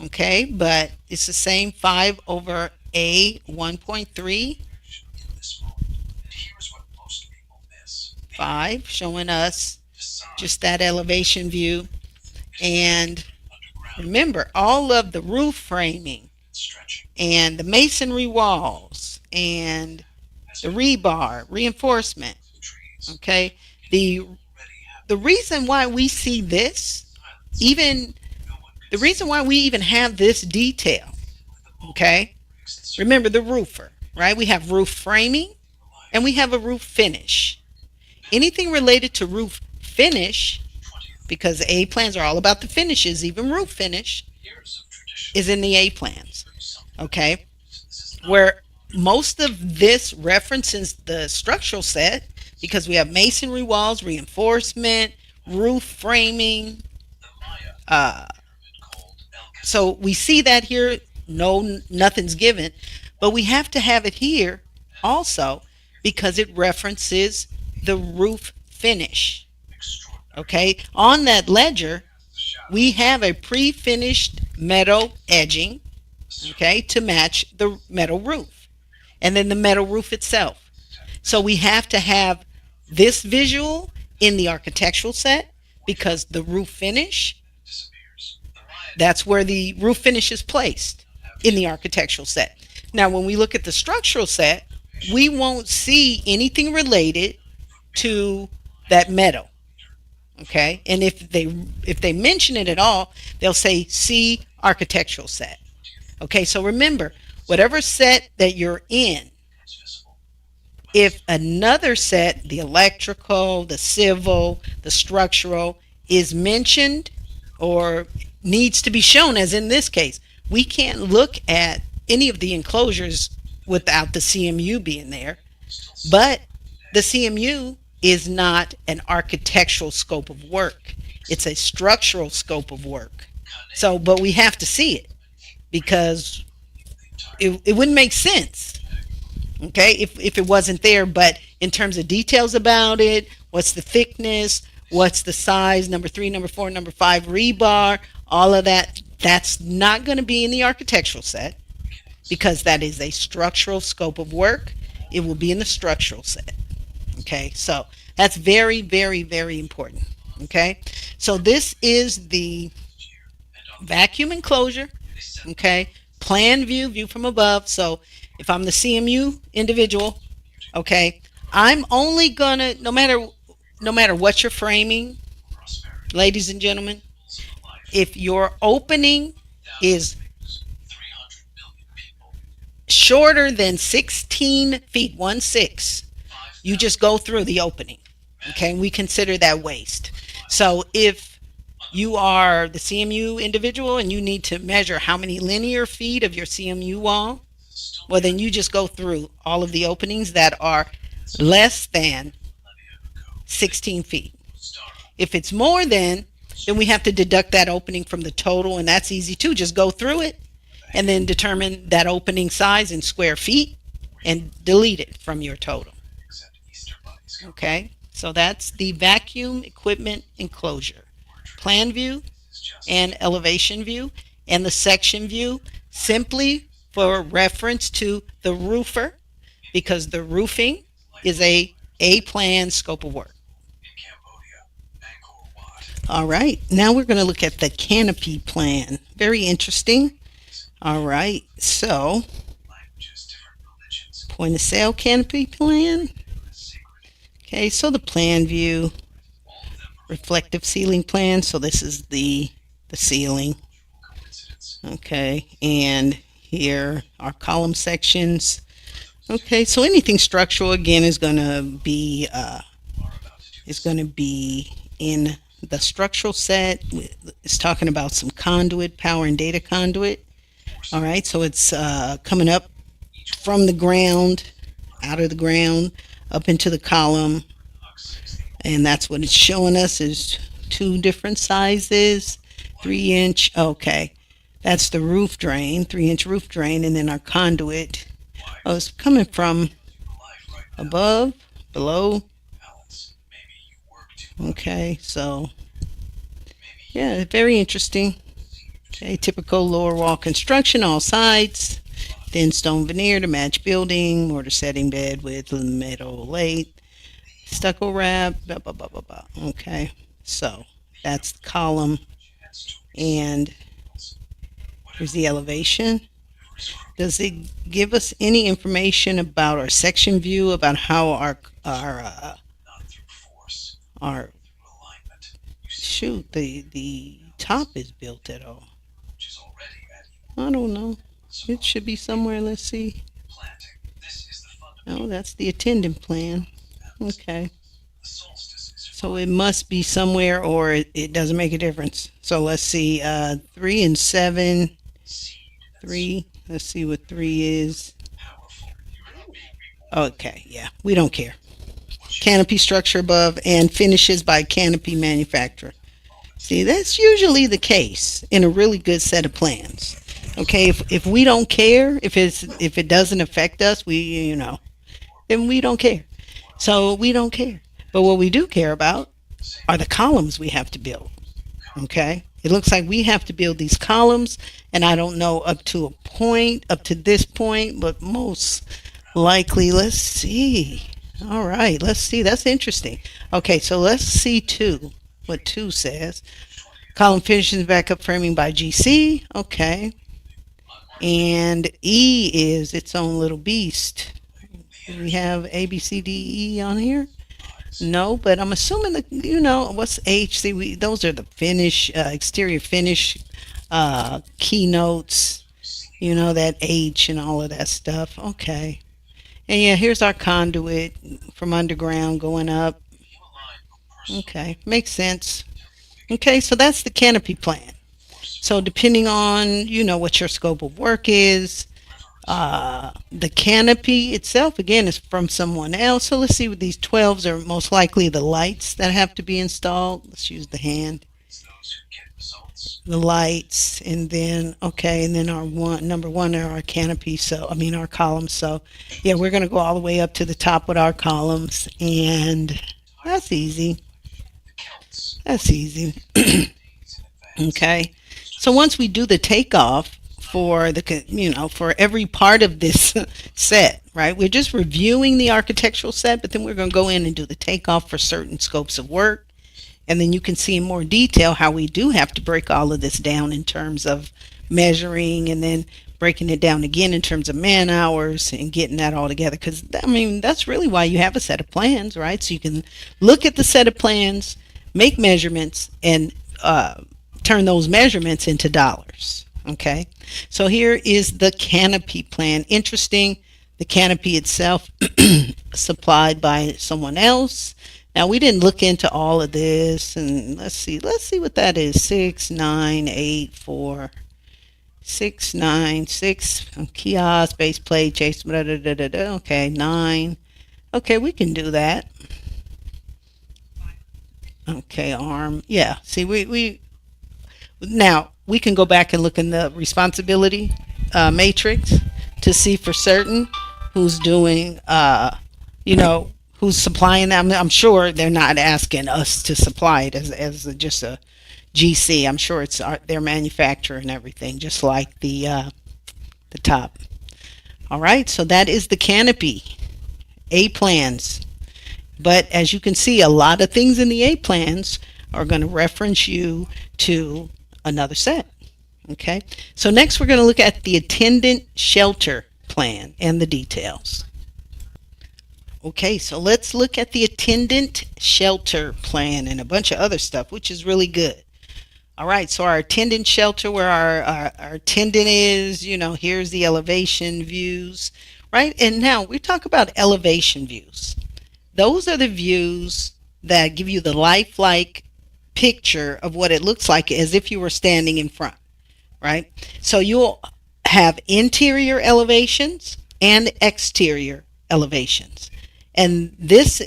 Okay, but it's the same 5 over A 1.3. 5 showing us just that elevation view. And remember, all of the roof framing and the masonry walls and the rebar reinforcement. Okay, the reason why we see this, even the reason why we even have this detail, okay, remember the roofer, right? We have roof framing and we have a roof finish. Anything related to roof finish, because A plans are all about the finishes, even roof finish is in the A plans. Okay, where most of this references the structural set, because we have masonry walls, reinforcement, roof framing. So we see that here. No, nothing's given, but we have to have it here also because it references the roof finish. Okay, on that ledger, we have a pre-finished metal edging, okay, to match the metal roof, and then the metal roof itself. So we have to have this visual in the architectural set because the roof finish, that's where the roof finish is placed in the architectural set. Now, when we look at the structural set, we won't see anything related to that metal. Okay, and if they mention it at all, they'll say see architectural set. Okay, so remember, whatever set that you're in, if another set, the electrical, the civil, the structural, is mentioned or needs to be shown, as in this case, we can't look at any of the enclosures without the CMU being there. But the CMU is not an architectural scope of work. It's a structural scope of work. So, but we have to see it because it wouldn't make sense, okay, if it wasn't there. But in terms of details about it, what's the thickness, what's the size, number 3, number 4, number 5 rebar, all of that, that's not going to be in the architectural set because that is a structural scope of work. It will be in the structural set. Okay, so that's very, very, very important. Okay, so this is the vacuum enclosure. Okay, plan view from above. So if I'm the CMU individual, okay, I'm only gonna, no matter what you're framing, ladies and gentlemen, if your opening is shorter than 16 feet, 1/6, you just go through the opening. Okay, we consider that waste. So if you are the CMU individual and you need to measure how many linear feet of your CMU wall, well, then you just go through all of the openings that are less than 16 feet. If it's more than, then we have to deduct that opening from the total, and that's easy too. Just go through it and then determine that opening size in square feet and delete it from your total. Okay, so that's the vacuum equipment enclosure. Plan view and elevation view, and the section view simply for reference to the roofer, because the roofing is a plan scope of work. All right, now we're going to look at the canopy plan. Very interesting. All right, so point of sale canopy plan. Okay, so the plan view, reflective ceiling plan. So this is the ceiling. Okay, and here are column sections. Okay, so anything structural again is going to be in the structural set. It's talking about some conduit, power and data conduit. All right, so it's coming up from the ground, out of the ground, up into the column, and that's what it's showing us is two different sizes, 3 inch. Okay, that's the roof drain, 3 inch roof drain, and then our conduit. Oh, it's coming from above, below. Okay, so yeah, very interesting. Okay, typical lower wall construction, all sides, thin stone veneer to match building, mortar setting bed with metal lath, stucco wrap, blah, blah, blah, blah, blah. Okay, so that's the column, and here's the elevation. Does it give us any information about our section view, about how our shoot the top is built at all? I don't know. It should be somewhere. Let's see. Oh, that's the attendant plan. Okay. So it must be somewhere, or it doesn't make a difference. So let's see. 3 and 7. 3. Let's see what 3 is. Okay. Yeah. We don't care. Canopy structure above and finishes by canopy manufacturer. See, that's usually the case in a really good set of plans. Okay, if we don't care, if it doesn't affect us, then we don't care. So we don't care. But what we do care about are the columns we have to build. Okay? It looks like we have to build these columns, and I don't know up to a point, up to this point, but most likely, let's see. All right, let's see. That's interesting. Okay, so let's see 2, what 2 says. Column finishes backup framing by GC. Okay. And E is its own little beast. Do we have A, B, C, D, E on here? No, but I'm assuming that, what's H? See, those are the finish, exterior finish keynotes, that H and all of that stuff. Okay. And yeah, here's our conduit from underground going up. Okay, makes sense. Okay, so that's the canopy plan. So depending on, what your scope of work is, the canopy itself, again, is from someone else. So let's see what these 12s are most likely the lights that have to be installed. Let's use the hand. The lights, and then, okay, and then our number 1 are our canopy, our columns. So yeah, we're going to go all the way up to the top with our columns, and that's easy. That's easy. Okay. So once we do the takeoff for for every part of this set, right? We're just reviewing the architectural set, but then we're going to go in and do the takeoff for certain scopes of work. And then you can see in more detail how we do have to break all of this down in terms of measuring, and then breaking it down again in terms of man hours and getting that all together. Because, that's really why you have a set of plans, right? So you can look at the set of plans, make measurements, and turn those measurements into dollars. Okay, so here is the canopy plan. Interesting. The canopy itself supplied by someone else. Now, we didn't look into all of this, and let's see what that is. 6, 9, 8, 4, 6, 9, 6 kiosk, base plate, chase, blah, blah, blah, blah, blah. Okay, 9. Okay, we can do that. Okay, arm. Yeah, see, we now we can go back and look in the responsibility matrix to see for certain who's doing, who's supplying them. I'm sure they're not asking us to supply it as just a GC. I'm sure it's their manufacturer and everything, just like the top. All right, so that is the canopy. A plans. But as you can see, a lot of things in the A plans are going to reference you to another set. Okay, so next we're going to look at the attendant shelter plan and the details. Okay, so let's look at the attendant shelter plan and a bunch of other stuff, which is really good. All right, so our attendant shelter, where our attendant is, here's the elevation views. right? And now we talk about elevation views. Those are the views that give you the lifelike picture of what it looks like as if you were standing in front, right? So you'll have interior elevations and exterior elevations. And this,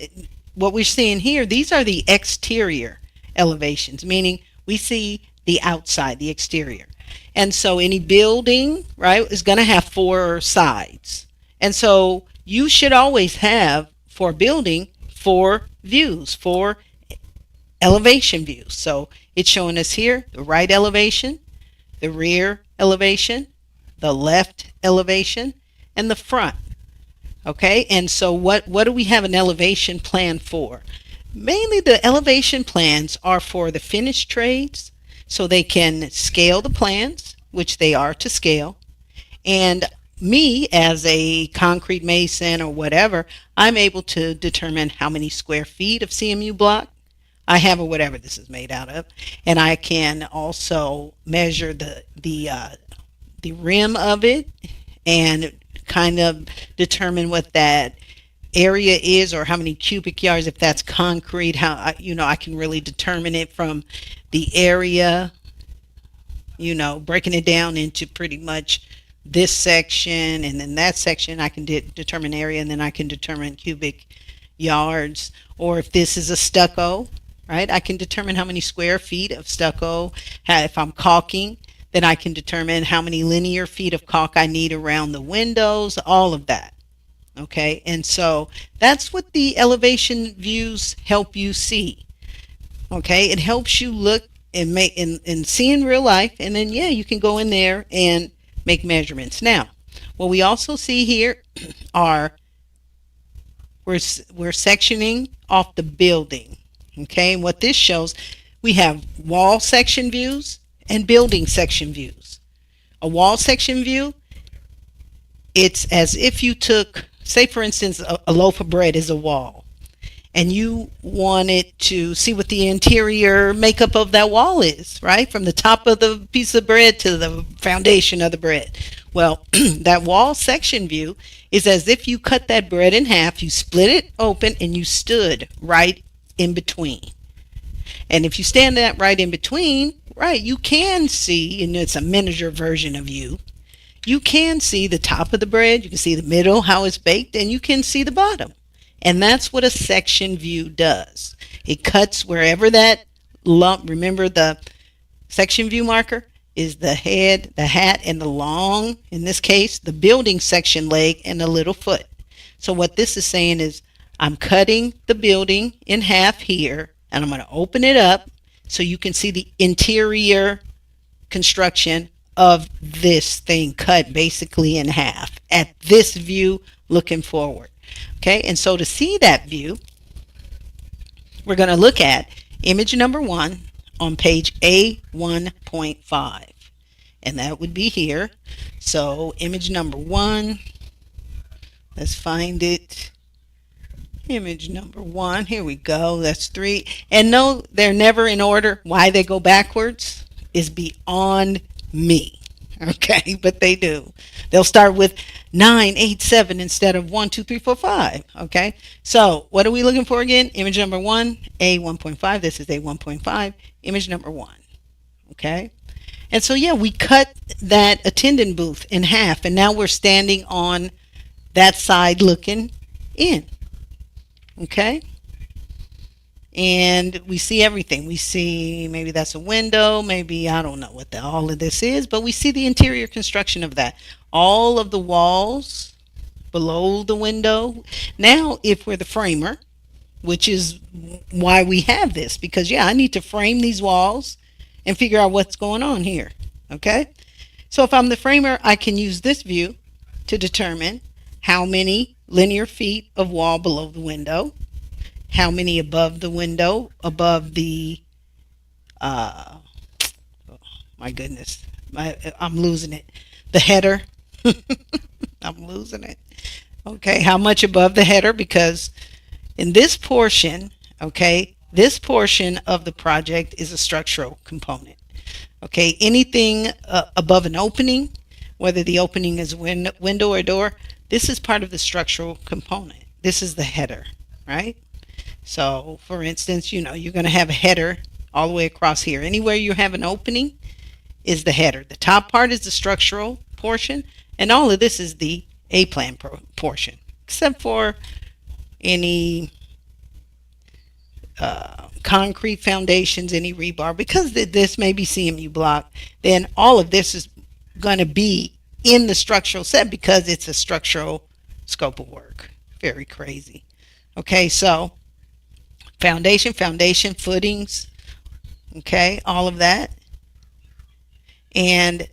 what we're seeing here, these are the exterior elevations, meaning we see the outside, the exterior. And so any building, right, is going to have four sides. And so you should always have, for a building, four views, four elevation views. So it's showing us here the right elevation, the rear elevation, the left elevation, and the front. Okay, and so what do we have an elevation plan for? Mainly the elevation plans are for the finished trades, so they can scale the plans, which they are to scale. And me, as a concrete mason or whatever, I'm able to determine how many square feet of CMU block I have, or whatever this is made out of. And I can also measure the rim of it and kind of determine what that area is, or how many cubic yards. If that's concrete, how I can really determine it from the area, breaking it down into pretty much this section and then that section. I can determine area, and then I can determine cubic yards. Or if this is a stucco, right, I can determine how many square feet of stucco. If I'm caulking, then I can determine how many linear feet of caulk I need around the windows, all of that. Okay, and so that's what the elevation views help you see. Okay, it helps you look and make and see in real life, and then you can go in there and make measurements. Now, what we also see here are we're sectioning off the building. Okay, and what this shows, we have wall section views and building section views. A wall section view, it's as if you took, say for instance, a loaf of bread is a wall, and you wanted to see what the interior makeup of that wall is, right? From the top of the piece of bread to the foundation of the bread. Well, that wall section view is as if you cut that bread in half, you split it open, and you stood right in between. And if you stand that right in between, right, you can see, and it's a miniature version of you can see the top of the bread, you can see the middle, how it's baked, and you can see the bottom. And that's what a section view does. It cuts wherever that lump, remember the section view marker is the head, the hat, and the long, in this case, the building section leg and the little foot. So what this is saying is I'm cutting the building in half here, and I'm going to open it up so you can see the interior construction of this thing cut basically in half at this view looking forward. Okay, and so to see that view, we're going to look at image number 1 on page A1.5, and that would be here. So image number 1, let's find it. Image number 1, here we go, that's 3. And no, they're never in order. Why they go backwards is beyond me. Okay, but they do. They'll start with 9, 8, 7 instead of 1, 2, 3, 4, 5. Okay, so what are we looking for again? Image number 1, A1.5. This is A1.5, image number 1. Okay, and so we cut that attendant booth in half, and now we're standing on that side looking in. Okay, and we see everything. We see maybe that's a window, maybe I don't know what all of this is, but we see the interior construction of that. All of the walls below the window. Now, if we're the framer, which is why we have this, because I need to frame these walls and figure out what's going on here. Okay, so if I'm the framer, I can use this view to determine how many linear feet of wall below the window, how many above the window, above the, oh my goodness, I'm losing it, the header, I'm losing it. Okay, how much above the header, because in this portion, okay, this portion of the project is a structural component. Okay, anything above an opening, whether the opening is window or door, this is part of the structural component. This is the header, right? So for instance, you're going to have a header all the way across here. Anywhere you have an opening is the header. The top part is the structural portion, and all of this is the A-plan portion, except for any concrete foundations, any rebar. Because this may be CMU block, then all of this is going to be in the structural set because it's a structural scope of work. Very crazy. Okay, so foundation, footings, okay, all of that. And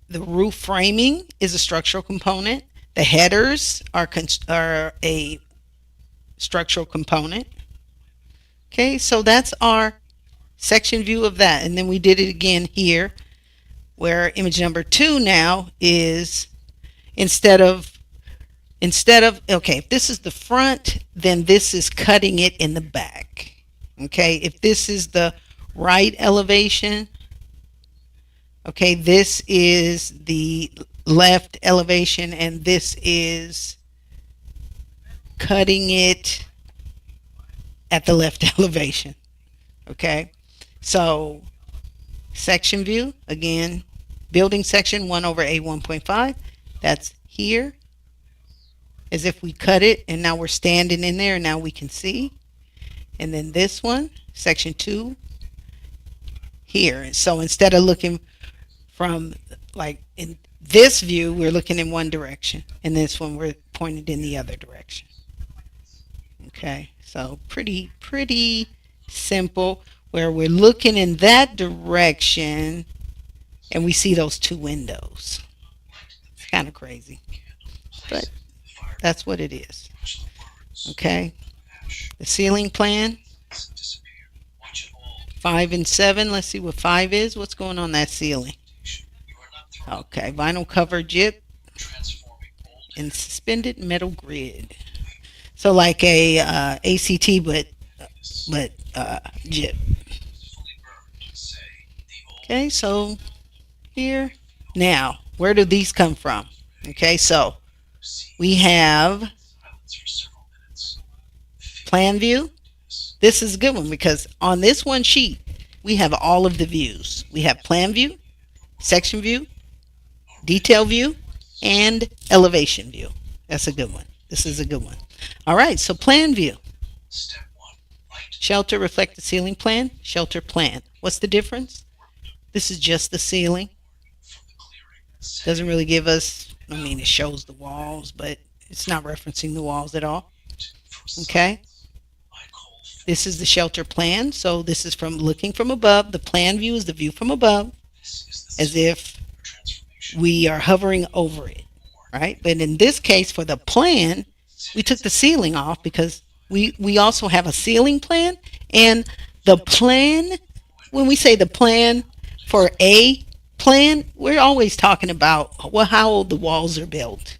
the roof framing is a structural component. The headers are a structural component. Okay, so that's our section view of that. And then we did it again here, where image number 2 now is instead of, okay, if this is the front, then this is cutting it in the back. Okay, if this is the right elevation, okay, this is the left elevation, and this is cutting it at the left elevation. Okay, so section view, again, building section 1 over A 1.5, that's here, as if we cut it and now we're standing in there and now we can see. And then this one, section 2, here. So instead of looking from, like in this view, we're looking in one direction, and this one we're pointed in the other direction. Okay, so pretty simple, where we're looking in that direction and we see those 2 windows. It's kind of crazy, but that's what it is. Okay, the ceiling plan, 5 and 7. Let's see what 5 is. What's going on that ceiling? Okay, vinyl cover gyp and suspended metal grid. So like a ACT, but gyp. Okay, so here now, where do these come from? Okay, so we have plan view. This is a good one because on this one sheet we have all of the views. We have plan view, section view, detail view, and elevation view. That's a good one. This is a good one. All right, so plan view. Shelter reflected ceiling plan, shelter plan. What's the difference? This is just the ceiling. Doesn't really give us, it shows the walls, but it's not referencing the walls at all. Okay. This is the shelter plan. So this is from looking from above. The plan view is the view from above, as if we are hovering over it, right? But in this case, for the plan, we took the ceiling off because we also have a ceiling plan, and the plan, when we say the plan for a plan, we're always talking about how old the walls are built.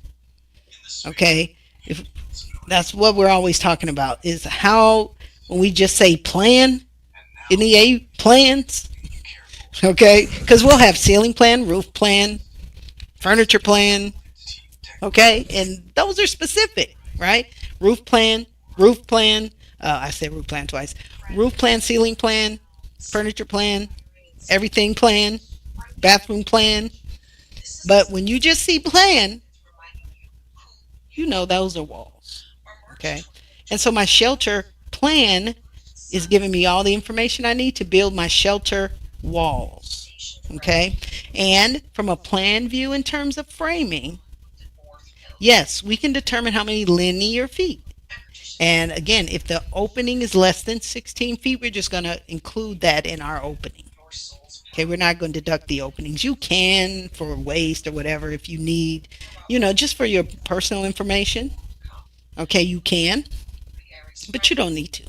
Okay, if that's what we're always talking about, is how, when we just say plan in the A plans, okay, because we'll have ceiling plan, roof plan, furniture plan, okay, and those are specific, right? Roof plan, I said roof plan twice. Roof plan, ceiling plan, furniture plan, everything plan, bathroom plan. But when you just see plan, those are walls. Okay, and so my shelter plan is giving me all the information I need to build my shelter walls. Okay, and from a plan view in terms of framing, yes, we can determine how many linear feet. And again, if the opening is less than 16 feet, we're just going to include that in our opening. Okay, we're not going to deduct the openings. You can for waste or whatever if you need, just for your personal information. Okay, you can, but you don't need to.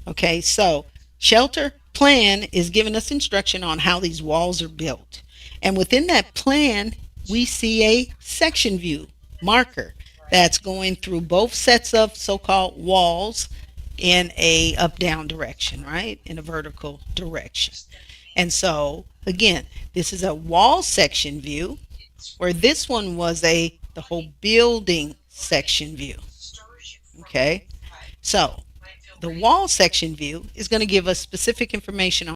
Okay, so shelter plan is giving us instruction on how these walls are built. And within that plan, we see a section view marker that's going through both sets of so-called walls in a up-down direction, right? In a vertical direction. And so, again, this is a wall section view, where this one was the whole building section view. Okay, so the wall section view is going to give us specific information on